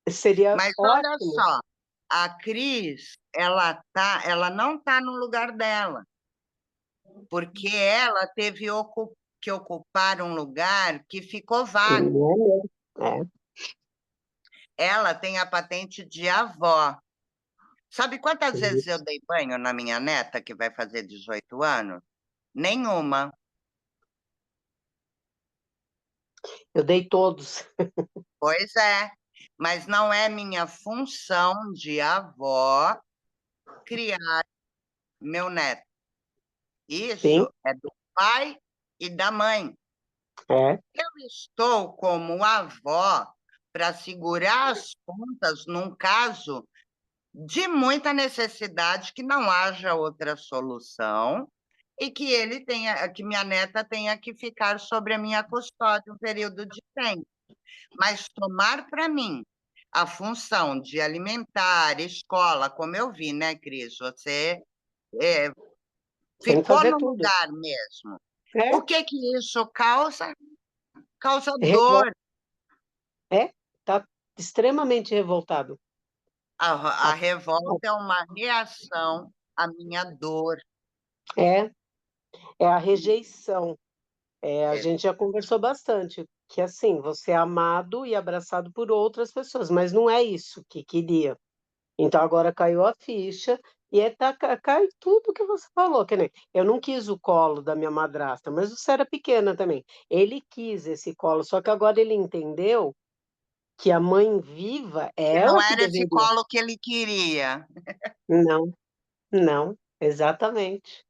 seria Mas olha ótimo. só, a Cris, ela não está no lugar dela, porque ela teve que ocupar um lugar que ficou vago. Não é mesmo? É. Ela tem a patente de avó. Sabe quantas vezes eu Isso. dei banho na minha neta, que vai fazer 18 anos? Nenhuma. Eu dei todos. Pois é, mas não é minha função de avó criar meu neto. Sim, Isso é do pai e da mãe. É, Eu estou como avó para segurar as pontas num caso de muita necessidade, que não haja outra solução e que ele tenha, que minha neta tenha que ficar sobre a minha custódia um período de tempo. Mas tomar para mim a função de alimentar, escola, como eu vi, né, Cris? Você tem que ficou fazer no tudo. lugar mesmo. É, O que que isso causa? Causa revolta. dor. É, tá extremamente revoltado. A revolta é uma reação à minha dor. É, é a rejeição. É, a É, gente já conversou bastante, que assim, você é amado e abraçado por outras pessoas, mas não é isso que queria. Então agora caiu a ficha e cai tudo que você falou, que nem eu não quis o colo da minha madrasta, mas você era pequena também. Ele quis esse colo, só que agora ele entendeu que a mãe viva é que não ela que era esse deveria. colo que ele queria. Não, não, exatamente.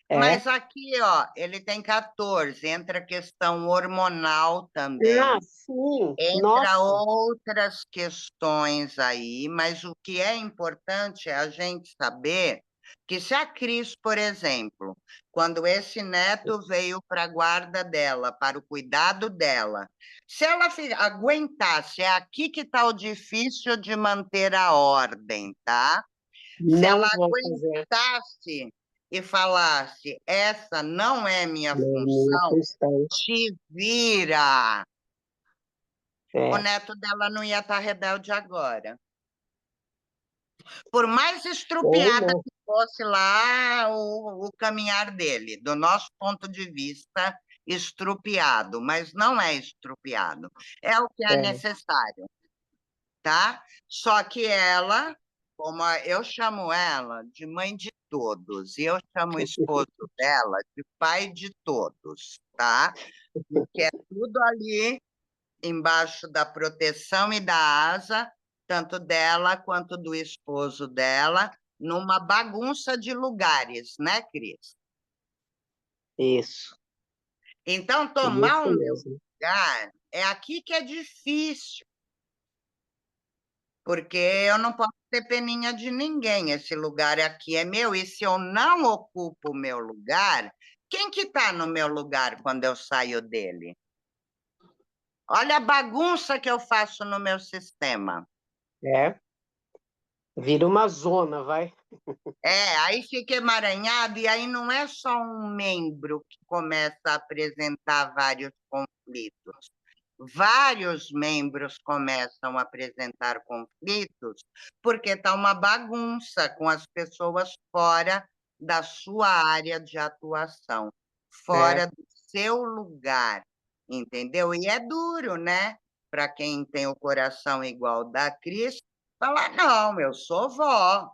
É. Mas aqui, ó, ele tem 14, entra a questão hormonal Ah, também, sim. entra Nossa. outras questões aí, mas o que é importante é a gente saber que se a Cris, por exemplo, quando esse neto veio para a guarda dela, para o cuidado dela, se ela aguentasse, é aqui que está o difícil de manter a ordem, tá? Se ela Não vou fazer. aguentasse e falasse: essa não é minha Minha função, função. te vira. O É. neto dela não ia estar rebelde agora. Por mais Ou estrupiada não. que fosse lá o caminhar dele, do nosso ponto de vista, estrupiado, mas não é estrupiado, é o que é É. necessário, tá? Só que ela, eu chamo ela de mãe de todos, e eu chamo o esposo dela de pai de todos, tá? Porque é tudo ali embaixo da proteção e da asa, tanto dela quanto do esposo dela, numa bagunça de lugares, né, Cris? Isso. Então, tomar Isso o meu mesmo. lugar é aqui que é difícil, porque eu não posso ter peninha de ninguém. Esse lugar aqui é meu, e se eu não ocupo o meu lugar, quem que está no meu lugar quando eu saio dele? Olha a bagunça que eu faço no meu sistema. É. Vira uma zona, vai. Aí fica emaranhado, e aí não é só um membro que começa a apresentar vários conflitos. Vários membros começam a apresentar conflitos porque está uma bagunça com as pessoas fora da sua área de atuação, É. fora do seu lugar, entendeu? E é duro, né? Para quem tem o coração igual da Cris, falar: não, eu sou vó.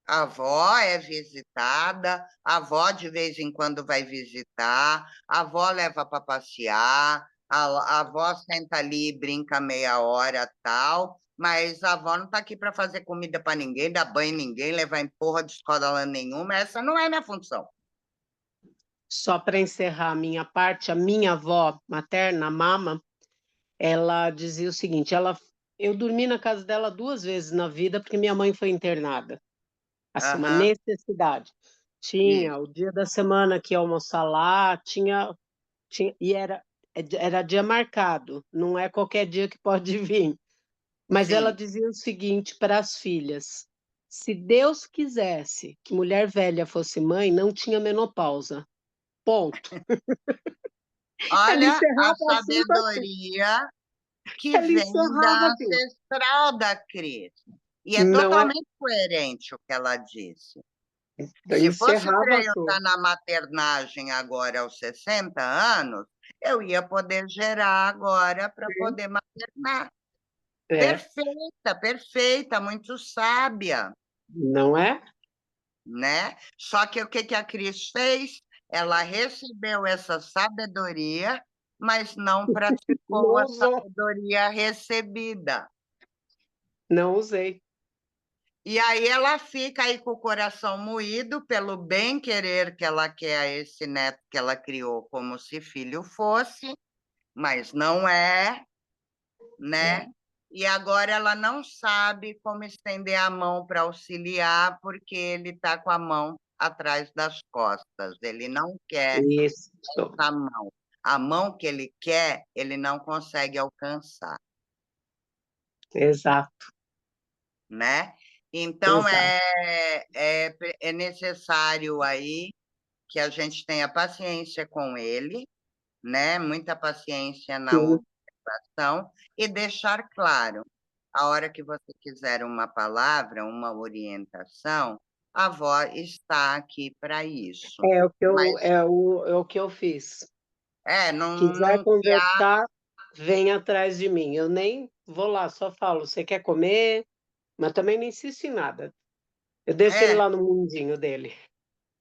A avó é visitada, a avó de vez em quando vai visitar, a avó leva para passear, a avó senta ali e brinca meia hora, tal, mas a avó não está aqui para fazer comida para ninguém, dar banho em ninguém, levar em porra de escola nenhuma, essa não é minha função. Só para encerrar a minha parte, a minha avó materna, a mama, ela dizia o seguinte: eu dormi na casa dela 2 vezes na vida porque minha mãe foi internada. Assim, uma Aham, necessidade. Tinha isso, o dia da semana que ia almoçar lá, e era dia marcado, não é qualquer dia que pode vir. Mas ela sim. dizia o seguinte para as filhas: se Deus quisesse que mulher velha fosse mãe, não tinha menopausa. Ponto. Ela Olha a encerrava o assunto assim. sabedoria que Ela vem encerrava da assim. ancestral da Cris. E é Não é. totalmente coerente o que ela disse. Se fosse Encerrava para o eu estar assunto. na maternagem agora aos 60 anos, eu ia poder gerar agora para poder maternar. É, Perfeita, perfeita, muito sábia, não é? né? Só que o que que a Cris fez? Ela recebeu essa sabedoria, mas não praticou Não a usou. sabedoria recebida. Não usei. E aí ela fica aí com o coração moído pelo bem-querer que ela quer a esse neto que ela criou como se filho fosse, mas não é, né? E agora ela não sabe como estender a mão para auxiliar, porque ele está com a mão atrás das costas. Ele não quer Isso, essa mão. A mão que ele quer, ele não consegue alcançar, exato, né? Então, exato. é necessário aí que a gente tenha paciência com ele, né? Muita paciência na Sim. observação e deixar claro, a hora que você quiser uma palavra, uma orientação, a avó está aqui para isso. É o que Mas é o que eu fiz. não, Quiser não que há, conversar, vem atrás de mim. Eu nem vou lá, só falo, você quer comer? Mas também não insisto em nada. Eu deixo ele é, lá no mundinho dele.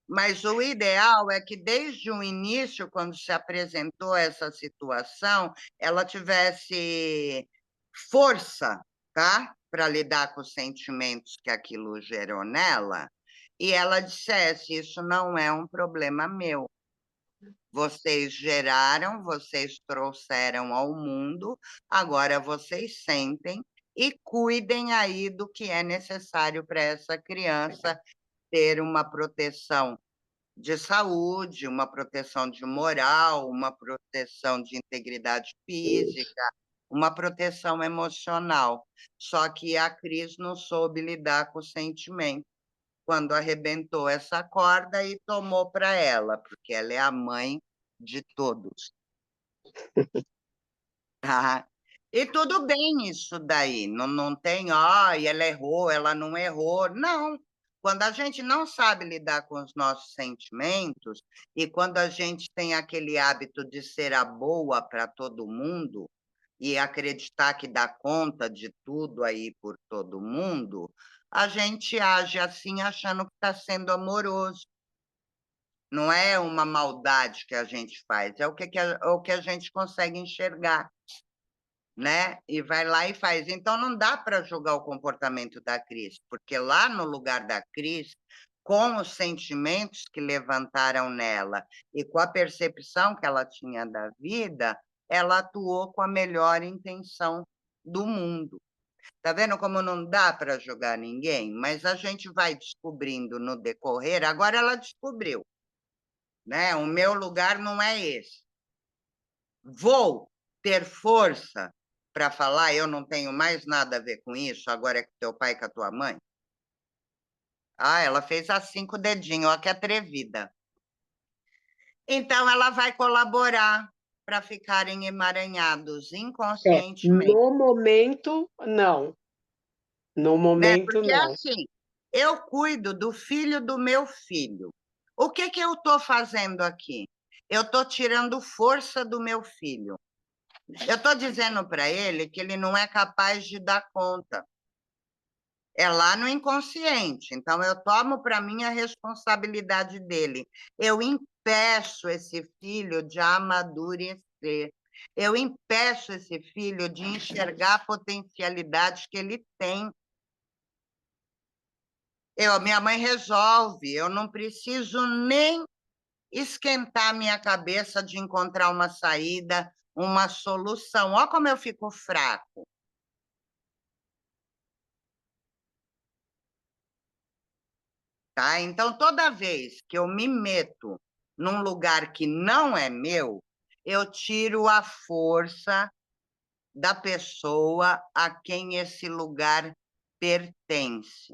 mas o ideal é que desde o início, quando se apresentou essa situação, ela tivesse força, tá? Para lidar com os sentimentos que aquilo gerou nela, e ela dissesse: Isso não é um problema meu. Vocês geraram, vocês trouxeram ao mundo, agora vocês sentem e cuidem aí do que é necessário para essa criança ter uma proteção de saúde, uma proteção de moral, uma proteção de integridade física, uma proteção emocional. Só que a Cris não soube lidar com o sentimento quando arrebentou essa corda e tomou para ela, porque ela é a mãe de todos, tá? E tudo bem isso daí, não tem, ela errou, ela não errou. Não, quando a gente não sabe lidar com os nossos sentimentos e quando a gente tem aquele hábito de ser a boa para todo mundo e acreditar que dá conta de tudo aí por todo mundo, a gente age assim achando que está sendo amoroso. Não é uma maldade que a gente faz, é o que a gente consegue enxergar, né? E vai lá e faz. Então, não dá para julgar o comportamento da Cris, porque lá no lugar da Cris, com os sentimentos que levantaram nela e com a percepção que ela tinha da vida, ela atuou com a melhor intenção do mundo. Tá vendo como não dá para julgar ninguém? Mas a gente vai descobrindo no decorrer. Agora ela descobriu, né? O meu lugar não é esse. Vou ter força para falar, eu não tenho mais nada a ver com isso, agora é com teu pai e com a tua mãe? Ela fez assim com o dedinho, ó, que atrevida. Então, ela vai colaborar para ficarem emaranhados inconscientemente, No momento, não. No né? momento, Porque, não. assim, eu cuido do filho do meu filho. O que eu estou fazendo aqui? Eu estou tirando força do meu filho. Eu estou dizendo para ele que ele não é capaz de dar conta. É lá no inconsciente. Então, eu tomo para mim a responsabilidade dele. Eu impeço esse filho de amadurecer. Eu impeço esse filho de enxergar a potencialidade que ele tem. Minha mãe resolve, eu não preciso nem esquentar minha cabeça de encontrar uma saída, uma solução. Olha como eu fico fraco. Tá? Então, toda vez que eu me meto num lugar que não é meu, eu tiro a força da pessoa a quem esse lugar pertence.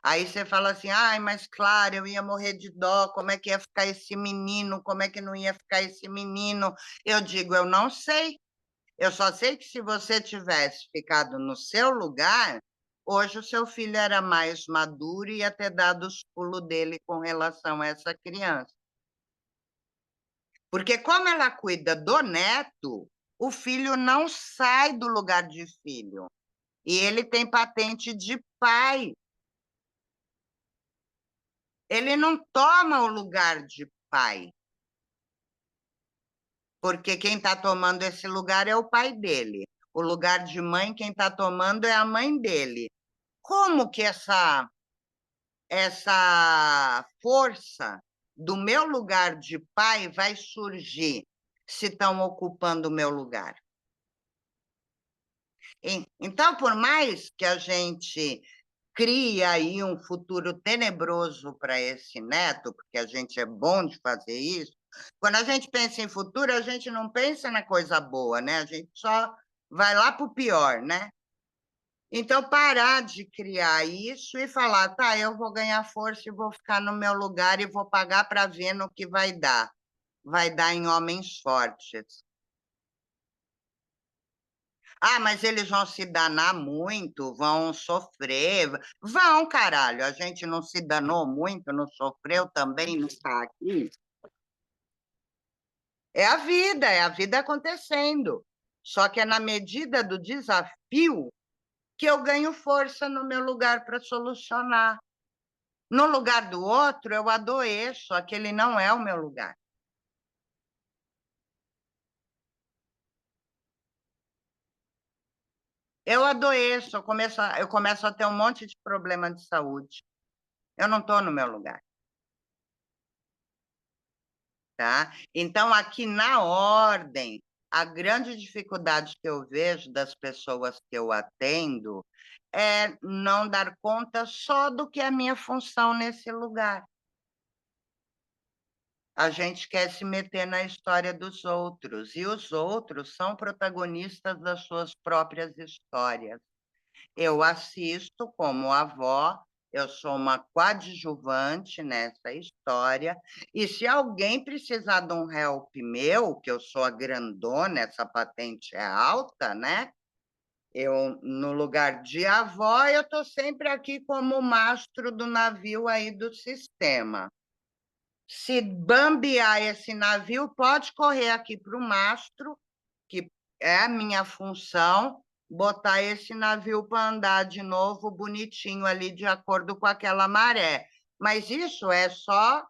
Aí você fala assim, mas claro, eu ia morrer de dó, como é que ia ficar esse menino, como é que não ia ficar esse menino? Eu digo, eu não sei. Eu só sei que se você tivesse ficado no seu lugar, hoje o seu filho era mais maduro e ia ter dado os pulos dele com relação a essa criança. Porque como ela cuida do neto, o filho não sai do lugar de filho. E ele tem patente de pai. Ele não toma o lugar de pai. Porque quem está tomando esse lugar é o pai dele. O lugar de mãe, quem está tomando é a mãe dele. como que essa força do meu lugar de pai vai surgir se estão ocupando o meu lugar? Então, por mais que a gente crie aí um futuro tenebroso para esse neto, porque a gente é bom de fazer isso, quando a gente pensa em futuro, a gente não pensa na coisa boa, né? A gente só vai lá para o pior, né? Então, parar de criar isso e falar, tá, eu vou ganhar força e vou ficar no meu lugar e vou pagar para ver no que vai dar. Vai dar em homens fortes. Ah, mas eles vão se danar muito, vão sofrer. Vão, caralho. A gente não se danou muito, não sofreu também, não está aqui. É a vida acontecendo. Só que é na medida do desafio que eu ganho força no meu lugar para solucionar. No lugar do outro, eu adoeço, aquele não é o meu lugar. Eu adoeço, eu começo a ter um monte de problema de saúde. Eu não estou no meu lugar. Tá? Então, aqui na ordem, a grande dificuldade que eu vejo das pessoas que eu atendo é não dar conta só do que é a minha função nesse lugar. A gente quer se meter na história dos outros, e os outros são protagonistas das suas próprias histórias. Eu assisto como avó, eu sou uma coadjuvante nessa história, e se alguém precisar de um help meu, que eu sou a grandona, essa patente é alta, né? Eu, no lugar de avó, eu estou sempre aqui como mastro do navio aí do sistema. Se bambear esse navio, pode correr aqui para o mastro, que é a minha função, botar esse navio para andar de novo bonitinho ali, de acordo com aquela maré. Mas isso é só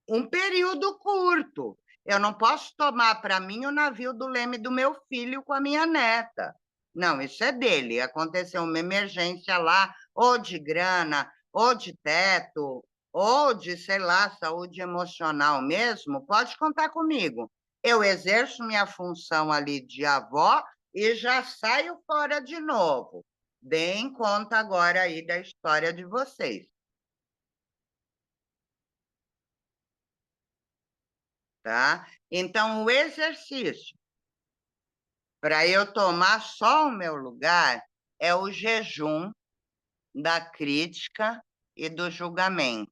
um período curto. Eu não posso tomar para mim o navio do leme do meu filho com a minha neta. Não, isso é dele. Aconteceu uma emergência lá, ou de grana, ou de teto, ou de, sei lá, saúde emocional mesmo, pode contar comigo. Eu exerço minha função ali de avó e já saio fora de novo. Deem conta agora aí da história de vocês. Tá? Então, o exercício para eu tomar só o meu lugar é o jejum da crítica e do julgamento.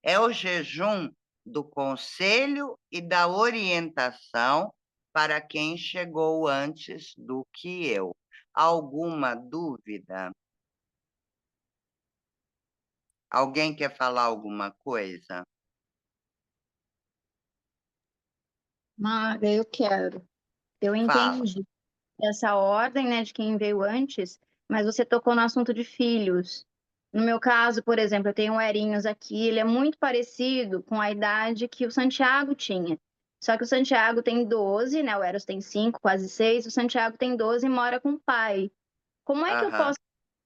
É o jejum do conselho e da orientação para quem chegou antes do que eu. Alguma dúvida? Alguém quer falar alguma coisa? Maga, eu quero. Eu Fala. entendi essa ordem, né, de quem veio antes, mas você tocou no assunto de filhos. No meu caso, por exemplo, eu tenho o Erinhos aqui, ele é muito parecido com a idade que o Santiago tinha. Só que o Santiago tem 12, né? O Eros tem 5, quase 6. O Santiago tem 12 e mora com o pai. Como é que eu Aham. posso...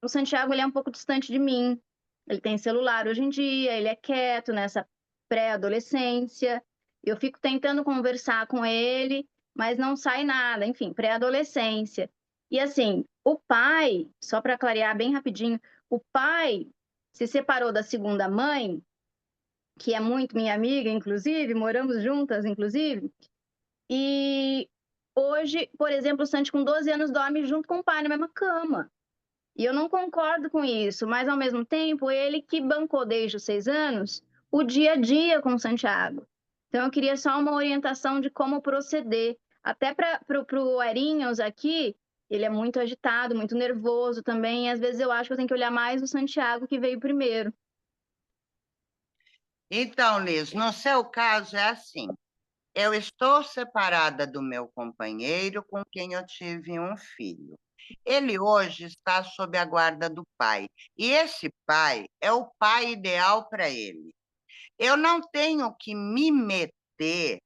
O Santiago, ele é um pouco distante de mim. Ele tem celular hoje em dia, ele é quieto nessa pré-adolescência. Eu fico tentando conversar com ele, mas não sai nada. Enfim, pré-adolescência. E assim, o pai, só para clarear bem rapidinho, o pai se separou da segunda mãe, que é muito minha amiga, inclusive, moramos juntas, inclusive, e hoje, por exemplo, o Santi com 12 anos dorme junto com o pai na mesma cama. E eu não concordo com isso, mas ao mesmo tempo, ele que bancou desde os 6 anos o dia a dia com o Santiago. Então, eu queria só uma orientação de como proceder. Até para o Erinhos aqui, ele é muito agitado, muito nervoso também. E às vezes eu acho que eu tenho que olhar mais o Santiago, que veio primeiro. Então, Liz, no seu caso é assim. Eu estou separada do meu companheiro com quem eu tive um filho. Ele hoje está sob a guarda do pai. E esse pai é o pai ideal para ele. Eu não tenho que me meter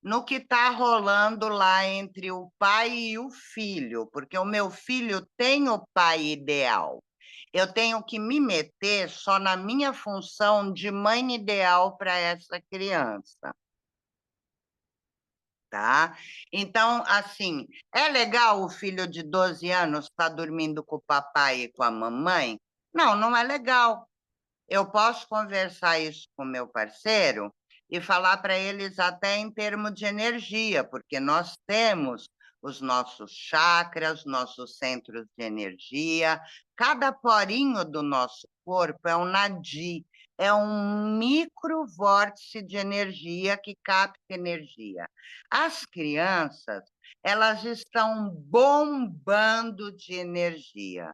no que está rolando lá entre o pai e o filho, porque o meu filho tem o pai ideal. Eu tenho que me meter só na minha função de mãe ideal para essa criança. Tá? Então, assim, é legal o filho de 12 anos estar dormindo com o papai e com a mamãe? Não, não é legal. Eu posso conversar isso com meu parceiro e falar para eles até em termos de energia, porque nós temos os nossos chakras, nossos centros de energia. Cada porinho do nosso corpo é um nadi, é um microvórtice de energia que capta energia. As crianças, elas estão bombando de energia.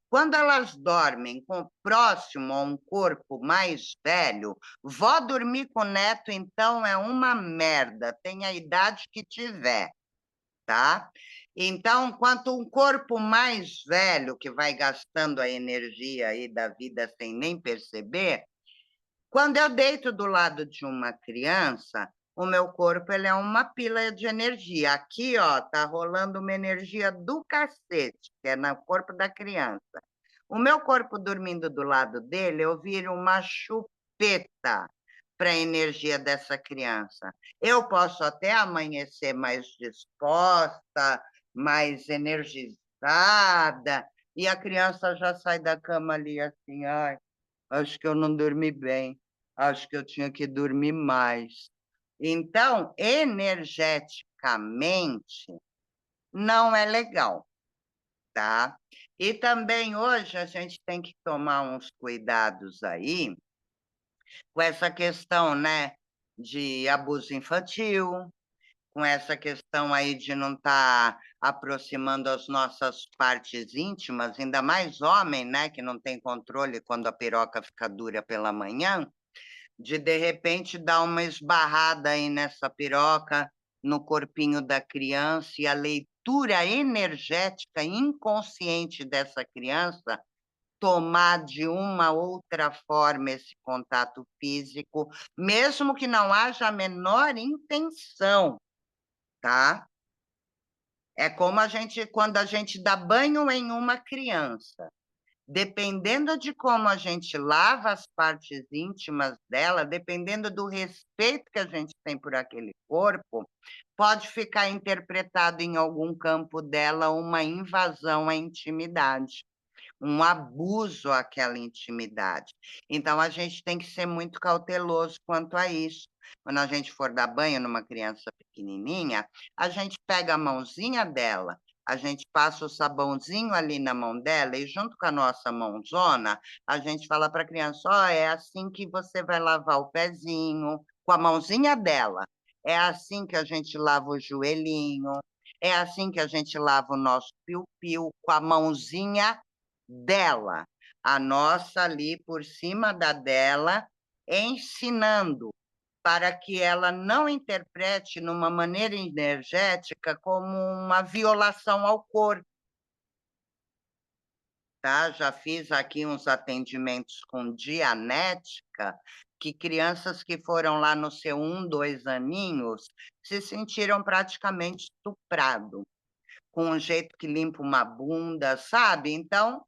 Quando elas dormem próximo a um corpo mais velho, vó dormir com neto, então, é uma merda, tem a idade que tiver, tá? Então, quanto um corpo mais velho, que vai gastando a energia aí da vida sem nem perceber, quando eu deito do lado de uma criança, o meu corpo ele é uma pila de energia. Aqui, ó, tá rolando uma energia do cacete, que é no corpo da criança. O meu corpo dormindo do lado dele, eu viro uma chupeta para a energia dessa criança. Eu posso até amanhecer mais disposta, mais energizada, e a criança já sai da cama ali assim, ai, acho que eu não dormi bem, acho que eu tinha que dormir mais. Então, energeticamente, não é legal, tá? E também hoje a gente tem que tomar uns cuidados aí com essa questão, né, de abuso infantil, com essa questão aí de não estar aproximando as nossas partes íntimas, ainda mais homem, né, que não tem controle quando a piroca fica dura pela manhã, de repente dar uma esbarrada aí nessa piroca, no corpinho da criança, e a leitura energética inconsciente dessa criança tomar de uma outra forma esse contato físico, mesmo que não haja a menor intenção, tá? É como quando a gente dá banho em uma criança. Dependendo de como a gente lava as partes íntimas dela, dependendo do respeito que a gente tem por aquele corpo, pode ficar interpretado em algum campo dela uma invasão à intimidade, um abuso àquela intimidade. Então, a gente tem que ser muito cauteloso quanto a isso. Quando a gente for dar banho numa criança pequenininha, a gente pega a mãozinha dela, a gente passa o sabãozinho ali na mão dela e junto com a nossa mãozona, a gente fala para a criança, ó, é assim que você vai lavar o pezinho, com a mãozinha dela. É assim que a gente lava o joelhinho, é assim que a gente lava o nosso piu-piu, com a mãozinha dela, a nossa ali por cima da dela, ensinando para que ela não interprete numa maneira energética como uma violação ao corpo. Tá? Já fiz aqui uns atendimentos com dianética, que crianças que foram lá no seu 2 aninhos se sentiram praticamente estuprado, com um jeito que limpa uma bunda, sabe? Então,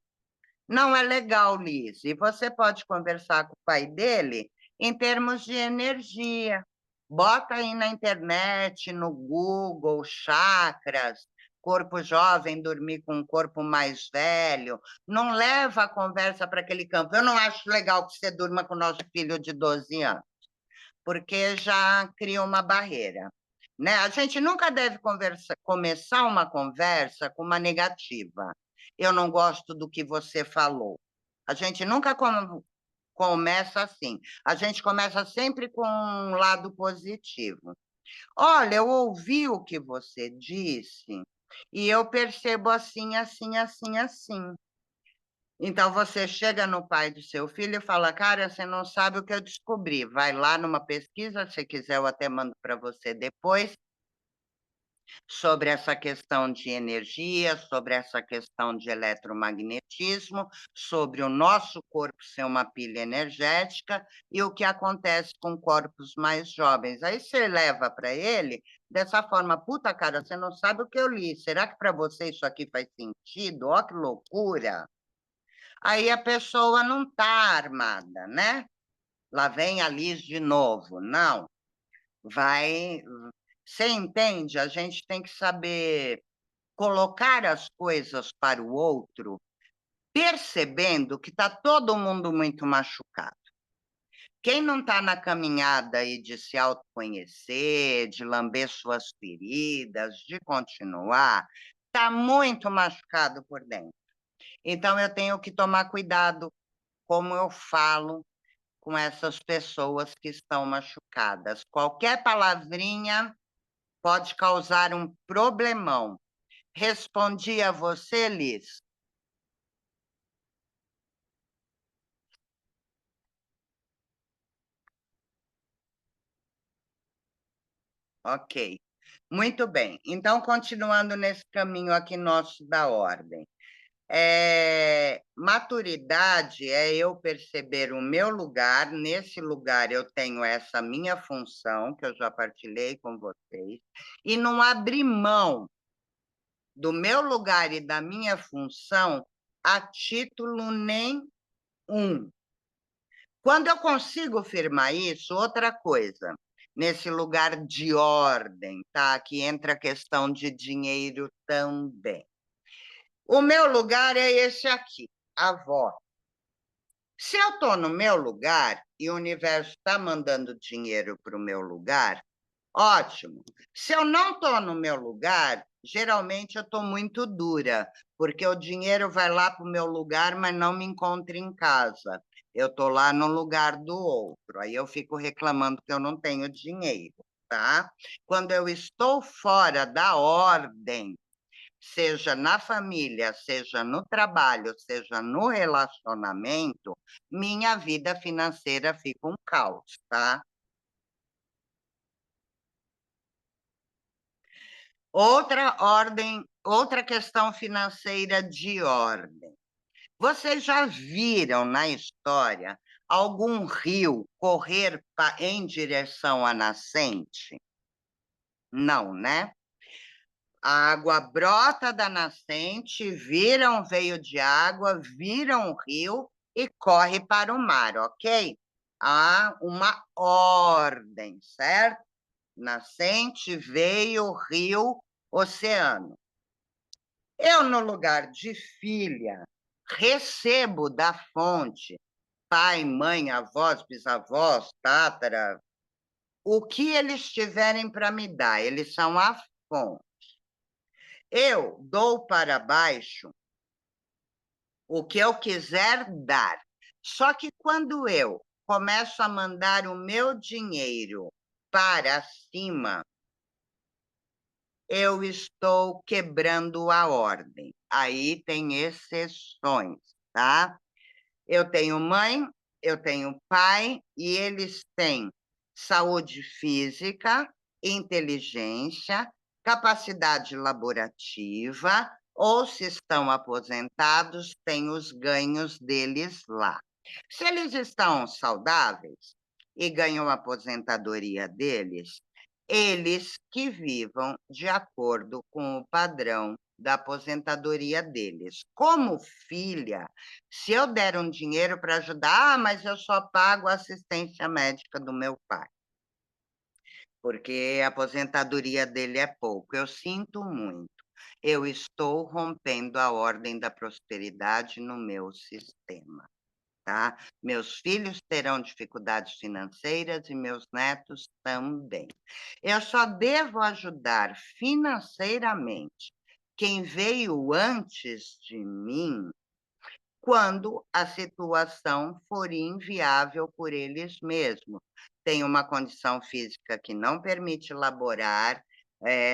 não é legal, Liz. E você pode conversar com o pai dele em termos de energia. Bota aí na internet, no Google, chakras, corpo jovem dormir com um corpo mais velho. Não leva a conversa para aquele campo. Eu não acho legal que você durma com o nosso filho de 12 anos, porque já cria uma barreira. Né? A gente nunca deve começar uma conversa com uma negativa. Eu não gosto do que você falou. A gente nunca começa assim. A gente começa sempre com um lado positivo. Olha, eu ouvi o que você disse e eu percebo assim, assim, assim, assim. Então, você chega no pai do seu filho e fala, cara, você não sabe o que eu descobri. Vai lá numa pesquisa, se quiser eu até mando para você depois. sobre essa questão de energia, sobre essa questão de eletromagnetismo, sobre o nosso corpo ser uma pilha energética e o que acontece com corpos mais jovens. Aí você leva para ele dessa forma: puta, cara, você não sabe o que eu li, será que para você isso aqui faz sentido? Ó, que loucura! Aí a pessoa não está armada, né? Lá vem a Liz de novo. Não, vai. Você entende? A gente tem que saber colocar as coisas para o outro, percebendo que está todo mundo muito machucado. Quem não está na caminhada aí de se autoconhecer, de lamber suas feridas, de continuar, está muito machucado por dentro. Então, eu tenho que tomar cuidado como eu falo com essas pessoas que estão machucadas. Qualquer palavrinha pode causar um problemão. Respondi a você, Liz? Ok. Muito bem. Então, continuando nesse caminho aqui nosso da ordem. Maturidade é eu perceber o meu lugar, nesse lugar eu tenho essa minha função, que eu já partilhei com vocês, e não abrir mão do meu lugar e da minha função a título nenhum. Quando eu consigo firmar isso, outra coisa, nesse lugar de ordem, tá? Que entra a questão de dinheiro também. O meu lugar é esse aqui, avó. Se eu estou no meu lugar e o universo está mandando dinheiro para o meu lugar, ótimo. Se eu não estou no meu lugar, geralmente eu estou muito dura, porque o dinheiro vai lá para o meu lugar, mas não me encontra em casa. Eu estou lá no lugar do outro. Aí eu fico reclamando que eu não tenho dinheiro, tá? Quando eu estou fora da ordem, seja na família, seja no trabalho, seja no relacionamento, minha vida financeira fica um caos, tá? Outra ordem, outra questão financeira de ordem. Vocês já viram na história algum rio correr em direção à nascente? Não, né? A água brota da nascente, vira um veio de água, vira um rio e corre para o mar, ok? Há uma ordem, certo? Nascente, veio, rio, oceano. Eu, no lugar de filha, recebo da fonte, pai, mãe, avós, bisavós, tátara, o que eles tiverem para me dar, eles são a fonte. Eu dou para baixo o que eu quiser dar. Só que quando eu começo a mandar o meu dinheiro para cima, eu estou quebrando a ordem. Aí tem exceções, tá? Eu tenho mãe, eu tenho pai, e eles têm saúde física, inteligência, capacidade laborativa, ou se estão aposentados, têm os ganhos deles lá. Se eles estão saudáveis e ganham a aposentadoria deles, eles que vivam de acordo com o padrão da aposentadoria deles. Como filha, se eu der um dinheiro para ajudar, mas eu só pago a assistência médica do meu pai, porque a aposentadoria dele é pouco. Eu sinto muito. Eu estou rompendo a ordem da prosperidade no meu sistema. Tá? Meus filhos terão dificuldades financeiras e meus netos também. Eu só devo ajudar financeiramente quem veio antes de mim quando a situação for inviável por eles mesmos. Tem uma condição física que não permite laborar,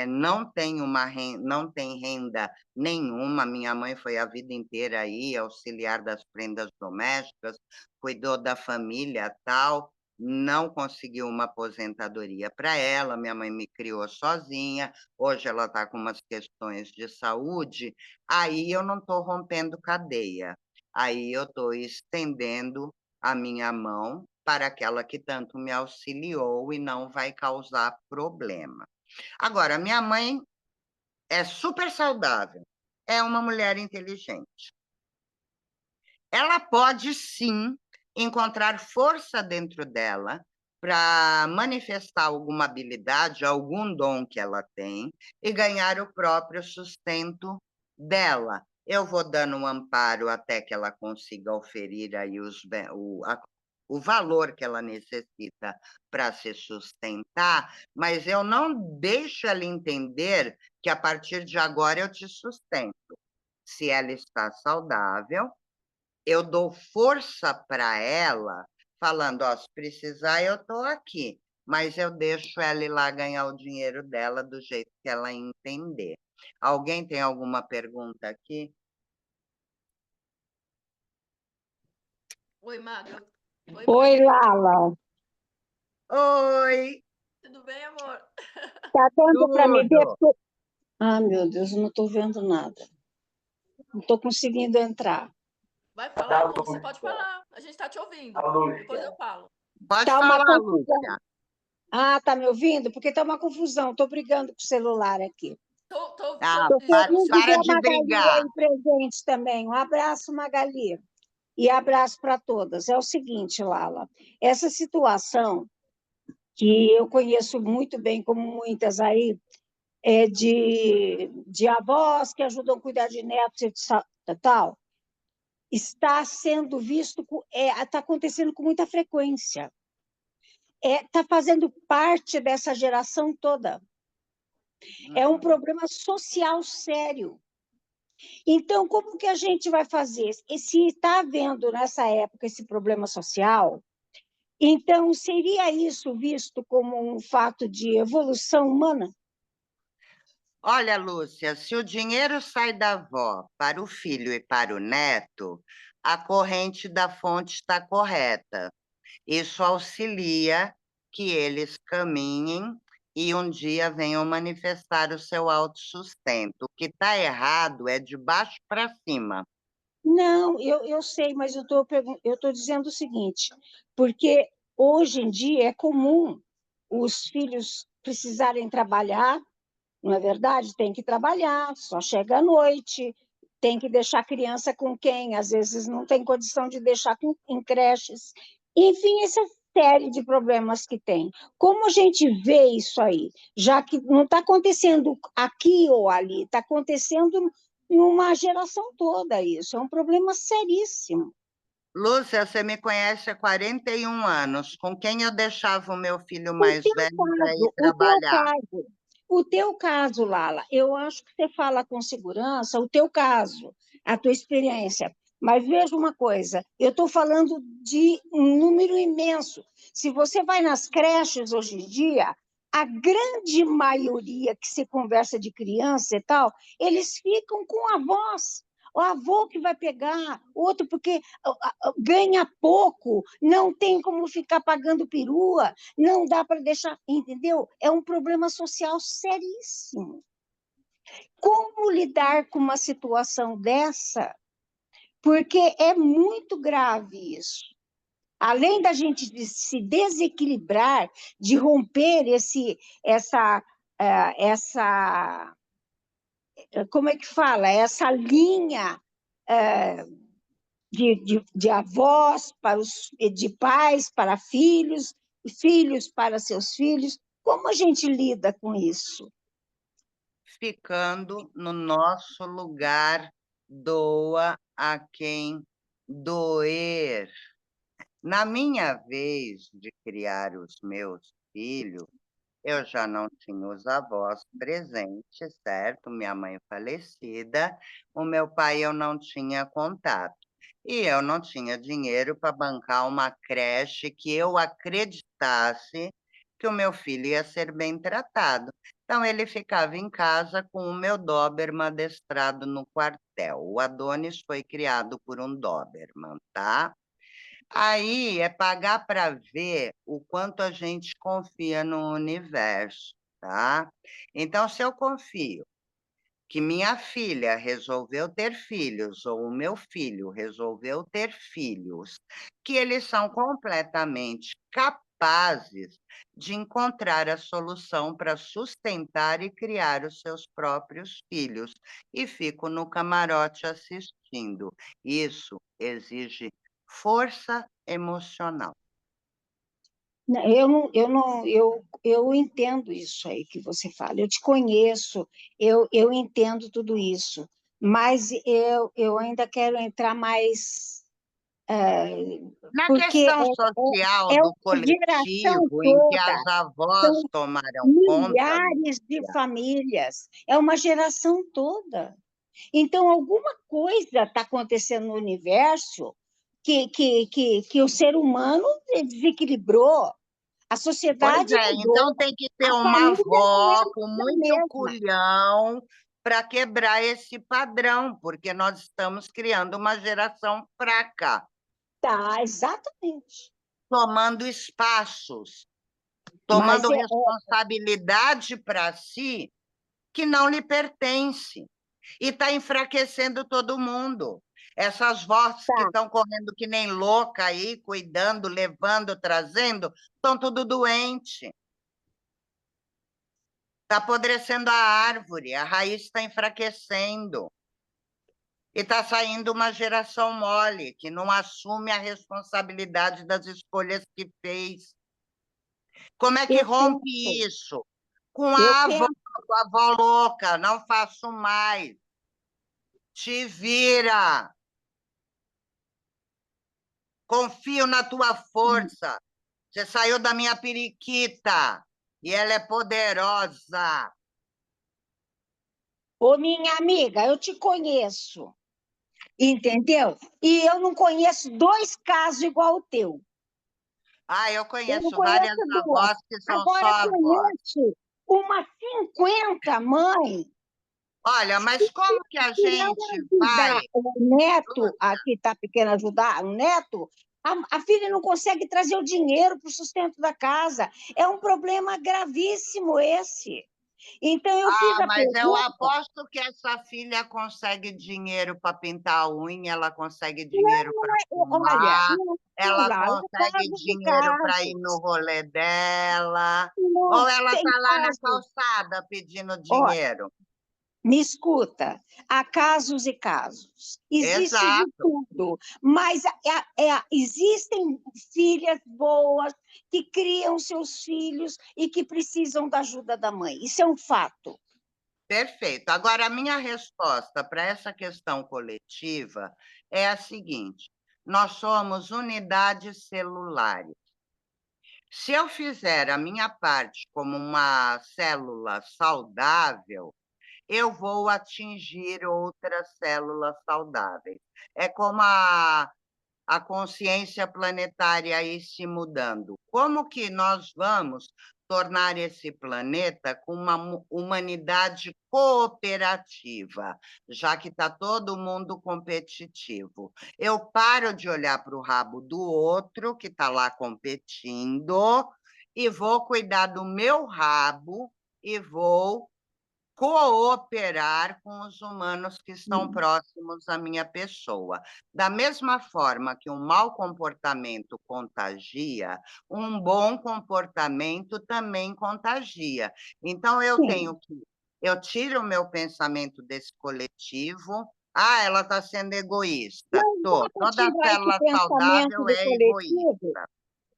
não tem não tem renda nenhuma. Minha mãe foi a vida inteira aí auxiliar das prendas domésticas, cuidou da família tal, não conseguiu uma aposentadoria para ela, minha mãe me criou sozinha, hoje ela está com umas questões de saúde, aí eu não estou rompendo cadeia, aí eu estou estendendo a minha mão para aquela que tanto me auxiliou e não vai causar problema. Agora, minha mãe é super saudável, é uma mulher inteligente. Ela pode, sim, encontrar força dentro dela para manifestar alguma habilidade, algum dom que ela tem e ganhar o próprio sustento dela. Eu vou dando um amparo até que ela consiga oferir aí o valor que ela necessita para se sustentar, mas eu não deixo ela entender que a partir de agora eu te sustento. Se ela está saudável, eu dou força para ela, falando, ó, se precisar, eu estou aqui, mas eu deixo ela ir lá ganhar o dinheiro dela do jeito que ela entender. Alguém tem alguma pergunta aqui? Oi, Maga. Oi, Oi, Maga. Lala. Oi, Tudo bem, amor? Tá dando para me ver? tudo. Ah, meu Deus, eu não estou vendo nada. Não estou conseguindo entrar. Vai Tá, falar, amor? Você Lúcia. pode falar. A gente está te ouvindo. Tá, Lúcia. Depois eu falo. Pode Tá uma falar, confusão. Lúcia. Ah, tá me ouvindo? Porque tá uma confusão. Estou brigando com o celular aqui. Ah, Tô feliz de ver para a de Magali brigar. aí presente também. Um abraço, Magali. E abraço para todas. É o seguinte, Lala, essa situação que eu conheço muito bem, como muitas aí, é de avós que ajudam a cuidar de netos e tal, está sendo visto, está acontecendo com muita frequência. Está fazendo parte dessa geração toda. É um problema social sério. Então, como que a gente vai fazer? E se está havendo nessa época esse problema social, então seria isso visto como um fato de evolução humana? Olha, Lúcia, se o dinheiro sai da avó para o filho e para o neto, a corrente da fonte está correta. Isso auxilia que eles caminhem e um dia venham manifestar o seu autossustento. O que está errado é de baixo para cima. Não, eu sei, mas eu estou dizendo o seguinte, porque hoje em dia é comum os filhos precisarem trabalhar, não é verdade? Tem que trabalhar, só chega à noite, tem que deixar a criança com quem? Às vezes não tem condição de deixar em creches. Enfim, essa série de problemas que tem. Como a gente vê isso aí? Já que não está acontecendo aqui ou ali, está acontecendo numa geração toda isso. É um problema seríssimo. Lúcia, você me conhece há 41 anos. Com quem eu deixava o meu filho O mais teu velho para ir caso, trabalhar? o teu caso, Lala, eu acho que você fala com segurança, o teu caso, a tua experiência. Mas veja uma coisa, eu estou falando de um número imenso. Se você vai nas creches hoje em dia, a grande maioria que se conversa de criança e tal, eles ficam com avós. O avô que vai pegar, outro porque ganha pouco, não tem como ficar pagando perua, não dá para deixar, entendeu? É um problema social seríssimo. Como lidar com uma situação dessa? Porque é muito grave isso. Além da gente se desequilibrar, de romper essa, como é que fala? Essa linha de avós de pais para filhos, filhos para seus filhos. Como a gente lida com isso? Ficando no nosso lugar, doa a quem doer. Na minha vez de criar os meus filhos, eu já não tinha os avós presentes, certo? Minha mãe falecida, o meu pai eu não tinha contato. E eu não tinha dinheiro para bancar uma creche que eu acreditasse que o meu filho ia ser bem tratado. Então, ele ficava em casa com o meu Doberman adestrado no quartel. O Adonis foi criado por um Doberman, tá? Aí é pagar para ver o quanto a gente confia no universo, tá? Então, se eu confio que minha filha resolveu ter filhos, ou o meu filho resolveu ter filhos, que eles são completamente capazes de encontrar a solução para sustentar e criar os seus próprios filhos, e fico no camarote assistindo. Isso exige força emocional. Eu entendo isso aí que você fala, eu te conheço, eu entendo tudo isso, mas eu ainda quero entrar mais, Na porque questão social é do uma geração coletivo, em que toda, as avós são tomaram conta, milhares de famílias, é uma geração toda. Então, alguma coisa está acontecendo no universo que o ser humano desequilibrou. A pois sociedade é, mudou, então tem que ter a uma família não é avó com mais a muito mesma. culhão para quebrar esse padrão, porque nós estamos criando uma geração fraca, Tá, exatamente. tomando espaços, Mas tomando responsabilidade para si que não lhe pertence. E está enfraquecendo todo mundo. Essas vozes que tá, estão correndo que nem louca aí, cuidando, levando, trazendo, estão tudo doente. Está apodrecendo a árvore, a raiz está enfraquecendo. E está saindo uma geração mole, que não assume a responsabilidade das escolhas que fez. Como é que eu rompe penso, isso? Com eu a avó, penso, com a avó louca, não faço mais. Te vira. Confio na tua força. Você saiu da minha periquita e ela é poderosa. ô minha amiga, eu te conheço, entendeu? E eu não conheço dois casos igual o teu. Ah, eu Eu não conheço conheço várias duas. avós que são só Agora avós. conheço umas 50 mães. Olha, mas como que a Se não gente vai? ajudar o neto, a que está pequeno ajudar, o neto, a filha não consegue trazer o dinheiro para o sustento da casa. É um problema gravíssimo esse. Então, eu fiz Ah, a mas eu pergunta. aposto que essa filha consegue dinheiro para pintar a unha, ela consegue dinheiro para Olha, fumar, não, ela lá, é consegue casos e dinheiro para ir no casos. rolê dela, Não, ou ela tem está lá na casos. calçada pedindo Ó, dinheiro. me escuta, há casos e casos, existe de Exato. tudo, mas existem filhas boas que criam seus filhos e que precisam da ajuda da mãe, isso é um fato. Perfeito. Agora, a minha resposta para essa questão coletiva é a seguinte: nós somos unidades celulares. Se eu fizer a minha parte como uma célula saudável, eu vou atingir outras células saudáveis. É como a consciência planetária aí se mudando. Como que nós vamos tornar esse planeta com uma humanidade cooperativa, já que está todo mundo competitivo? Eu paro de olhar para o rabo do outro, que está lá competindo, e vou cuidar do meu rabo e vou cooperar com os humanos que estão próximos à minha pessoa. Da mesma forma que um mau comportamento contagia, um bom comportamento também contagia. Então, Sim, eu tiro o meu pensamento desse coletivo. Ah, ela está sendo egoísta. não dá para Toda tirar esse célula pensamento saudável do é coletivo, egoísta.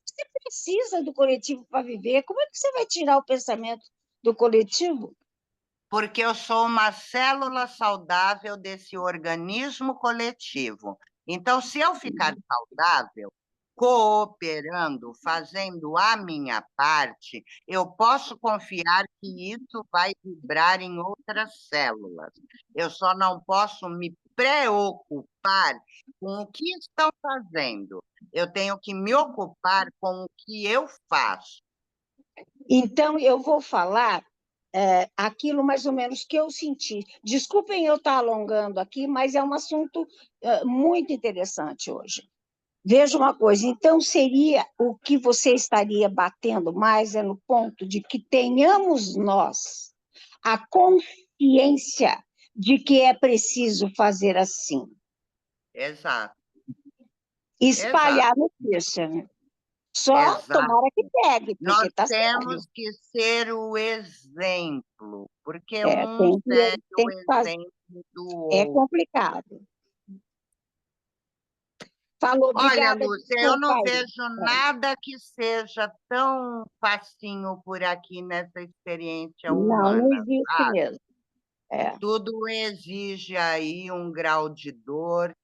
você precisa do coletivo para viver, como é que você vai tirar o pensamento do coletivo? Porque eu sou uma célula saudável desse organismo coletivo. Então, se eu ficar saudável, cooperando, fazendo a minha parte, eu posso confiar que isso vai vibrar em outras células. Eu só não posso me preocupar com o que estão fazendo. Eu tenho que me ocupar com o que eu faço. Então, eu vou falar aquilo mais ou menos que eu senti. Desculpem eu estar alongando aqui, mas é um assunto muito interessante hoje. Veja uma coisa, então seria o que você estaria batendo mais é no ponto de que tenhamos nós a consciência de que é preciso fazer assim, Exato, exato, espalhar a notícia, né? Só exato. tomara que pegue, Nós porque tá sério. temos que ser o exemplo, porque É, um segue tem o que fazer, exemplo do é outro. complicado. Falou, Olha, obrigada, Lúcia, eu desculpa não aí. vejo nada que seja tão facinho por aqui nessa experiência Não, não humana, existe sabe? mesmo. É. Tudo exige aí um grau de dor,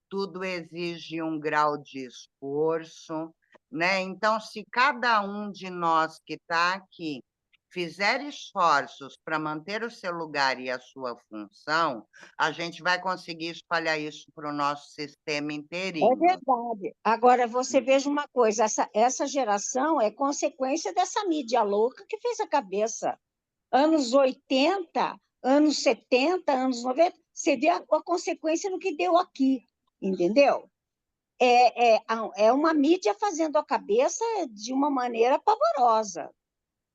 tudo exige um grau de esforço, né? Então, se cada um de nós que está aqui fizer esforços para manter o seu lugar e a sua função, a gente vai conseguir espalhar isso para o nosso sistema É inteirinho. verdade. Agora, você veja uma coisa, essa geração é consequência dessa mídia louca que fez a cabeça. Anos 80, anos 70, anos 90, você vê a consequência no que deu aqui, entendeu? É uma mídia fazendo a cabeça de uma maneira pavorosa,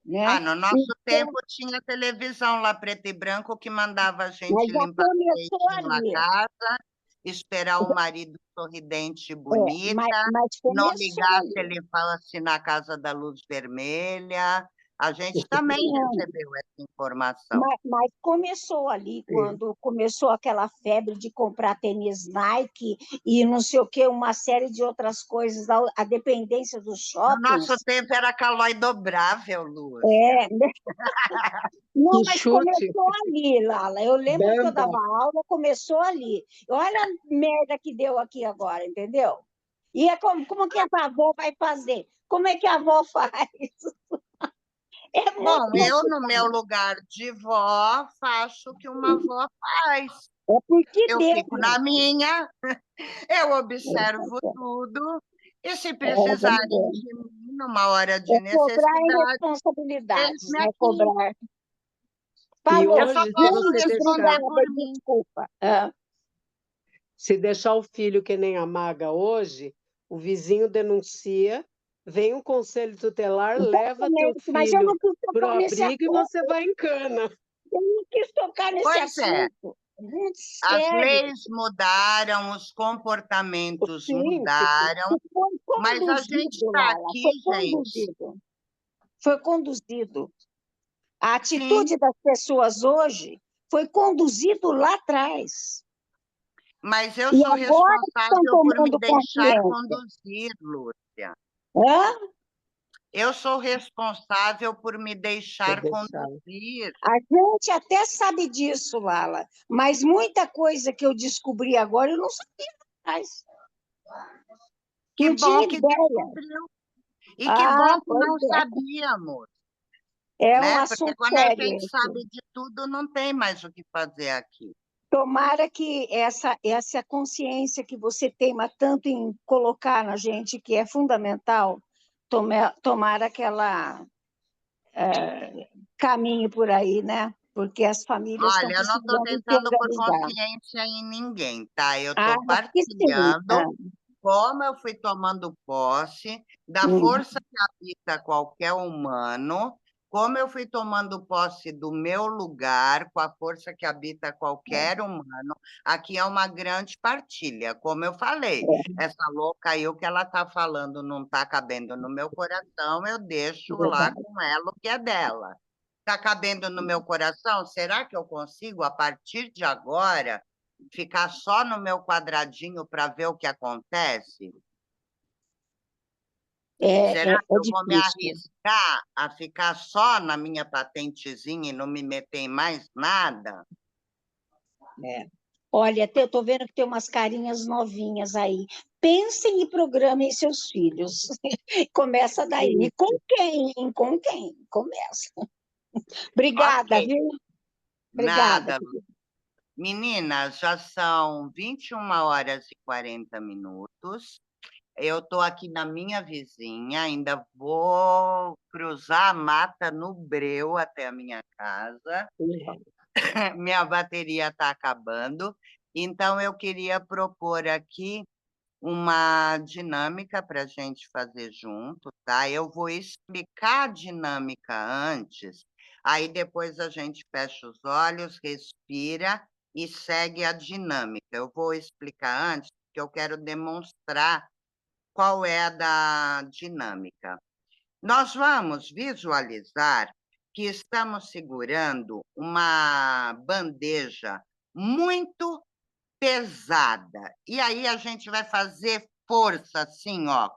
né? No nosso tempo tinha televisão lá preto e branco que mandava a Mas gente já limpar começou direitinho a ali, casa, esperar o marido sorridente e bonita, mas não começou ligar se ali. ele falasse na casa da luz vermelha. A gente também recebeu essa informação. Mas começou ali, quando começou aquela febre de comprar tênis Nike e não sei o quê, uma série de outras coisas, a dependência dos No nosso shoppings. tempo era calói dobrável, Lúcia. Não, E mas chute, começou ali, Lala. Eu lembro que eu bamba. dava aula, começou ali. Olha a merda que deu aqui agora, entendeu? E é como que a avó vai fazer? Como é que a avó faz? É muito Bom, eu, no meu complicado. lugar de vó, faço o que uma avó faz. É porque Eu deu, fico na minha, eu observo tudo, e se precisarem é, de mim numa hora é de cobrar necessidade, eles responsabilidades, me né? atendem. Cobrar. E Falou, Eu só hoje, se posso você deixar, responder por obrigada, mim. desculpa. se deixar o filho que nem a Maga hoje, o vizinho denuncia, vem um conselho tutelar, leva teu Exatamente, mas eu filho não quis para o tocar nesse abrigo e assunto. você vai em cana. Eu não quis tocar nesse Pois é, assunto. Muito as sério. leis mudaram, os comportamentos Sim, mudaram, Foi mas a gente conduzido, está Lala, aqui, foi gente. conduzido. Foi conduzido. A Sim, atitude das pessoas hoje foi conduzido lá atrás. mas eu E sou agora estão responsável por me tomando deixar consciência. conduzir, Lúcia. Hã? Eu sou responsável por me você deixar deixar. conduzir. A gente até sabe disso, Lala, mas muita coisa que eu descobri agora eu não sabia mais. Que Não tinha bom que ideia. descobriu. E que bom que Pois não é. sabíamos, É um né? Porque assunto quando a sério gente esse. sabe de tudo, não tem mais o que fazer aqui. Tomara que essa consciência que você teima tanto em colocar na gente, que é fundamental, tomara que ela caminhe por aí, né? Porque as famílias estão Olha, eu não estou precisando se tentando por organizar. consciência em ninguém, tá? Eu Ah, estou acho que sim. partilhando como eu fui tomando posse da Hum. força que habita qualquer humano, como eu fui tomando posse do meu lugar com a força que habita qualquer humano. Aqui é uma grande partilha, como eu falei. Essa louca aí, o que ela está falando não está cabendo no meu coração, eu deixo lá Verdade. com ela o que é dela. Está cabendo no meu coração? Será que eu consigo, a partir de agora, ficar só no meu quadradinho para ver o que acontece? Será que É eu vou me difícil. arriscar a ficar só na minha patentezinha e não me meter em mais nada? Olha, eu estou vendo que tem umas carinhas novinhas aí. Pensem e programem seus filhos. Começa daí. E com quem? Com quem? Começa. Obrigada, Ok, viu? Obrigada. nada. Meninas, já são 21h40. Eu estou aqui na minha vizinha, ainda vou cruzar a mata no breu até a minha casa. Minha bateria está acabando, então eu queria propor aqui uma dinâmica para a gente fazer junto, tá? Eu vou explicar a dinâmica antes, aí depois a gente fecha os olhos, respira e segue a dinâmica. Eu vou explicar antes, porque eu quero demonstrar qual é a da dinâmica. Nós vamos visualizar que estamos segurando uma bandeja muito pesada. E aí a gente vai fazer força assim, ó,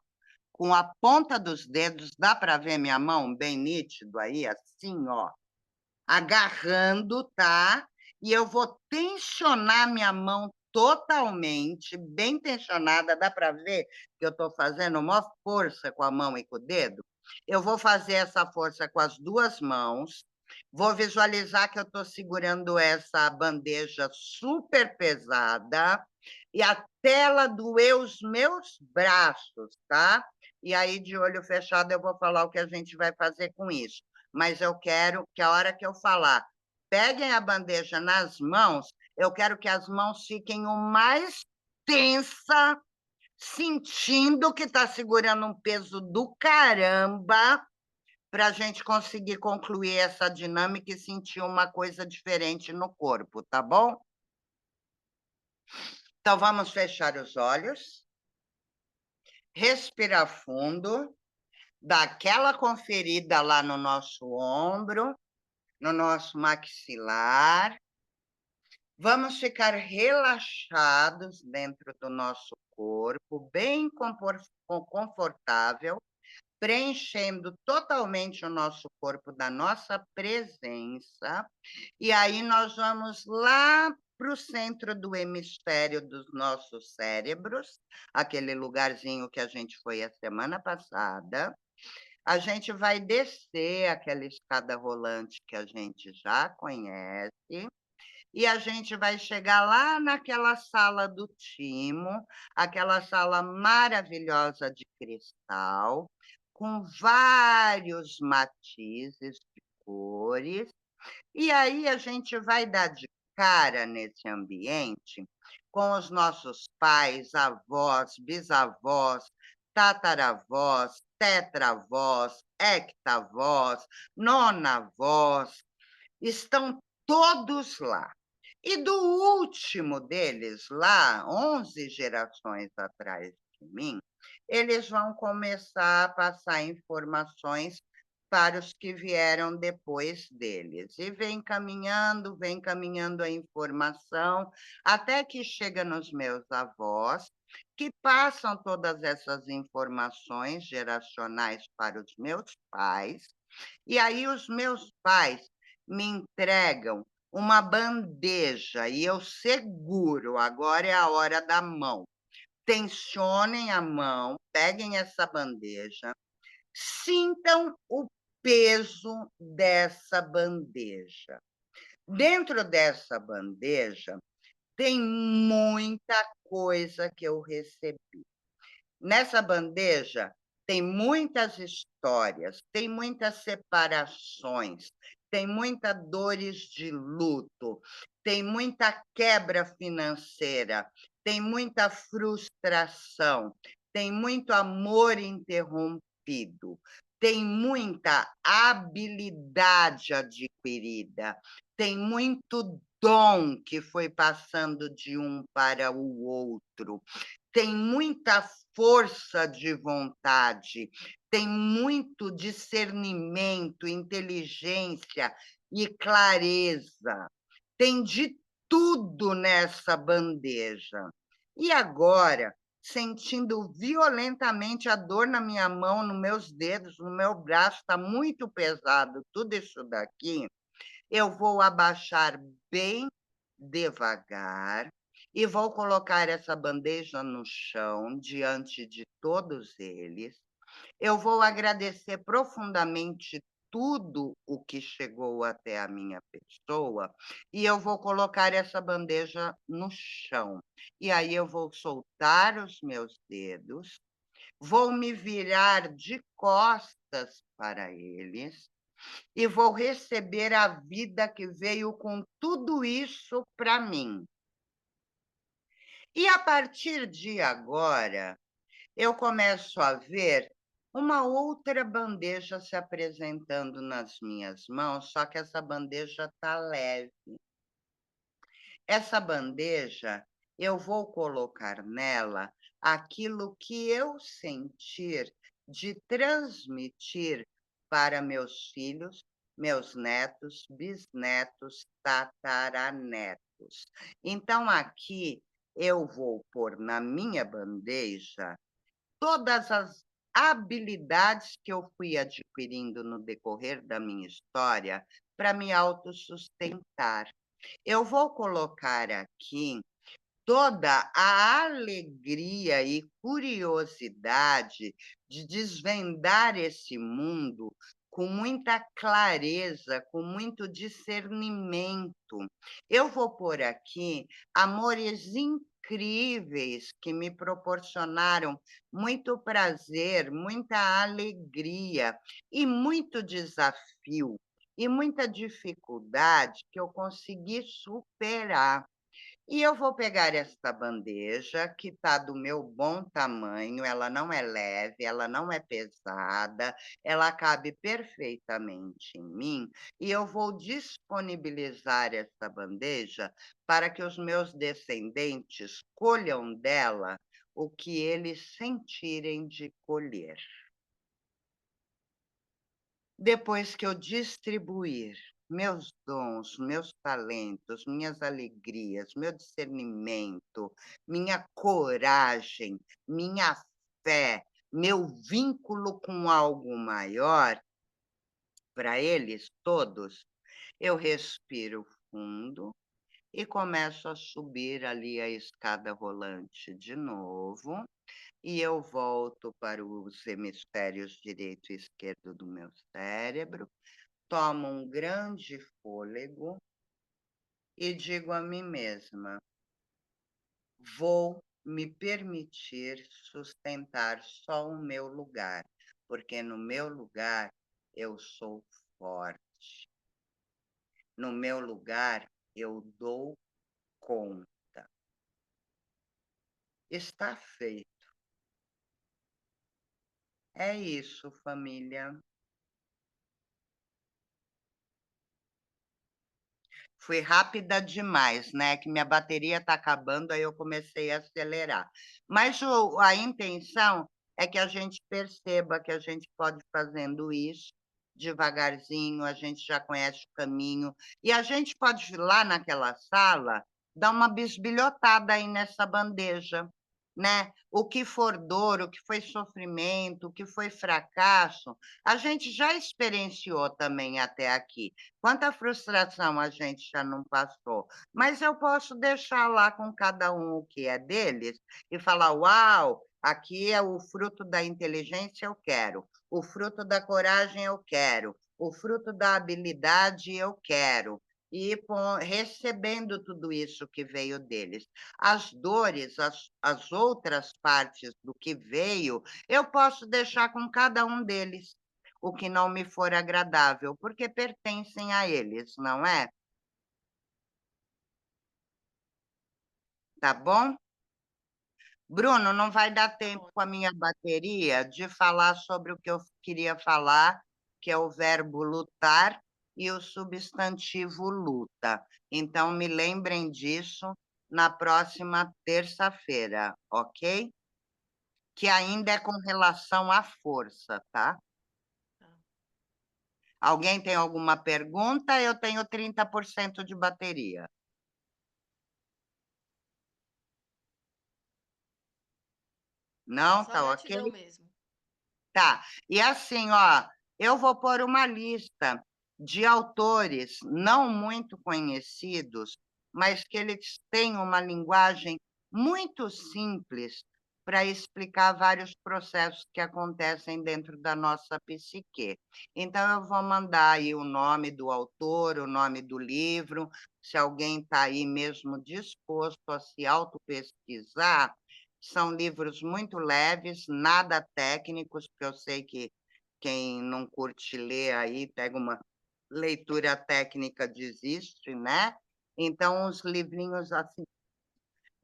com a ponta dos dedos, dá para ver minha mão bem nítido aí, assim, ó, agarrando, tá? E eu vou tensionar minha mão totalmente, bem tensionada, dá para ver que eu estou fazendo uma força com a mão e com o dedo? Eu vou fazer essa força com as duas mãos, vou visualizar que eu estou segurando essa bandeja super pesada e até ela doer os meus braços, tá? E aí, de olho fechado, eu vou falar o que a gente vai fazer com isso. Mas eu quero que a hora que eu falar, peguem a bandeja nas mãos, eu quero que as mãos fiquem o mais tensa, sentindo que está segurando um peso do caramba, para a gente conseguir concluir essa dinâmica e sentir uma coisa diferente no corpo, tá bom? Então, vamos fechar os olhos, respirar fundo, dar aquela conferida lá no nosso ombro, no nosso maxilar. Vamos ficar relaxados dentro do nosso corpo, bem confortável, preenchendo totalmente o nosso corpo da nossa presença. E aí nós vamos lá para o centro do hemisfério dos nossos cérebros, aquele lugarzinho que a gente foi a semana passada. A gente vai descer aquela escada rolante que a gente já conhece, e a gente vai chegar lá naquela sala do timo, aquela sala maravilhosa de cristal, com vários matizes de cores, e aí a gente vai dar de cara nesse ambiente com os nossos pais, avós, bisavós, tataravós, tetravós, hectavós, nonavós, estão todos lá. E do último deles lá, 11 gerações atrás de mim, eles vão começar a passar informações para os que vieram depois deles. E vem caminhando a informação, até que chega nos meus avós, que passam todas essas informações geracionais para os meus pais, e aí os meus pais me entregam uma bandeja e eu seguro, agora é a hora da mão. Tensionem a mão, peguem essa bandeja, sintam o peso dessa bandeja. Dentro dessa bandeja tem muita coisa que eu recebi. Nessa bandeja tem muitas histórias, tem muitas separações, tem muitas dores de luto, tem muita quebra financeira, tem muita frustração, tem muito amor interrompido, tem muita habilidade adquirida, tem muito dom que foi passando de um para o outro, tem muita força de vontade, tem muito discernimento, inteligência e clareza. Tem de tudo nessa bandeja. E agora, sentindo violentamente a dor na minha mão, nos meus dedos, no meu braço, está muito pesado tudo isso daqui, eu vou abaixar bem devagar e vou colocar essa bandeja no chão, diante de todos eles. Eu vou agradecer profundamente tudo o que chegou até a minha pessoa e eu vou colocar essa bandeja no chão. E aí eu vou soltar os meus dedos, vou me virar de costas para eles e vou receber a vida que veio com tudo isso para mim. E a partir de agora, eu começo a ver uma outra bandeja se apresentando nas minhas mãos, só que essa bandeja está leve. Essa bandeja, eu vou colocar nela aquilo que eu sentir de transmitir para meus filhos, meus netos, bisnetos, tataranetos. Então, aqui eu vou pôr na minha bandeja todas as habilidades que eu fui adquirindo no decorrer da minha história para me autossustentar. Eu vou colocar aqui toda a alegria e curiosidade de desvendar esse mundo com muita clareza, com muito discernimento. Eu vou pôr aqui amores incríveis que me proporcionaram muito prazer, muita alegria e muito desafio e muita dificuldade que eu consegui superar. E eu vou pegar esta bandeja, que está do meu bom tamanho, ela não é leve, ela não é pesada, ela cabe perfeitamente em mim, e eu vou disponibilizar essa bandeja para que os meus descendentes colham dela o que eles sentirem de colher. Depois que eu distribuir meus dons, meus talentos, minhas alegrias, meu discernimento, minha coragem, minha fé, meu vínculo com algo maior, para eles todos, eu respiro fundo e começo a subir ali a escada rolante de novo. E eu volto para os hemisférios direito e esquerdo do meu cérebro, tomo um grande fôlego e digo a mim mesma: vou me permitir sustentar só o meu lugar, porque no meu lugar eu sou forte. No meu lugar eu dou conta. Está feito. É isso, família. Fui rápida demais, né? Que minha bateria está acabando, aí eu comecei a acelerar. Mas a intenção é que a gente perceba que a gente pode fazendo isso devagarzinho, a gente já conhece o caminho, e a gente pode ir lá naquela sala, dar uma bisbilhotada aí nessa bandeja, né? O que for dor, o que foi sofrimento, o que foi fracasso, a gente já experienciou também até aqui. Quanta frustração a gente já não passou. Mas eu posso deixar lá com cada um o que é deles e falar: uau, aqui é o fruto da inteligência, eu quero. O fruto da coragem, eu quero. O fruto da habilidade, eu quero. E recebendo tudo isso que veio deles. As dores, as outras partes do que veio, eu posso deixar com cada um deles o que não me for agradável, porque pertencem a eles, não é? Tá bom? Bruno, não vai dar tempo com a minha bateria de falar sobre o que eu queria falar, que é o verbo lutar e o substantivo luta. Então, me lembrem disso na próxima terça-feira, ok? Que ainda é com relação à força, tá? Alguém tem alguma pergunta? Eu tenho 30% de bateria. Não, Só tá ok? gratidão mesmo. Tá. E assim, ó, eu vou pôr uma lista de autores não muito conhecidos, mas que eles têm uma linguagem muito simples para explicar vários processos que acontecem dentro da nossa psique. Então, eu vou mandar aí o nome do autor, o nome do livro, se alguém está aí mesmo disposto a se autopesquisar. São livros muito leves, nada técnicos, porque eu sei que quem não curte ler aí pega uma leitura técnica, desiste, né? Então, uns livrinhos assim,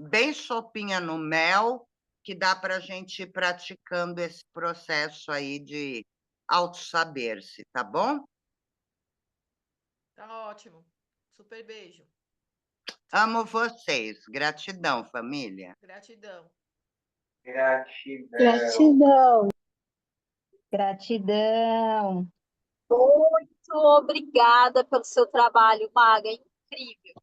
bem sopinha no mel, que dá para a gente ir praticando esse processo aí de auto-saber-se, tá bom? Tá ótimo. Super beijo. Amo vocês. Gratidão, família. Gratidão. Gratidão. Gratidão. Gratidão. Muito obrigada pelo seu trabalho, Maga. É incrível.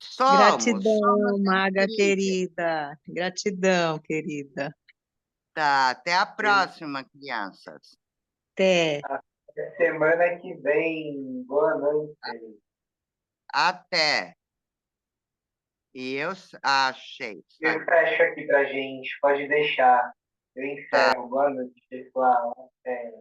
Somos Gratidão, Maga incríveis. querida. Gratidão, querida. Tá, até a próxima, crianças. Até. Até semana que vem. Boa noite. Até. E eu achei. Eu fecho aqui pra gente. Pode deixar. Eu encerro. Boa noite, pessoal. Até.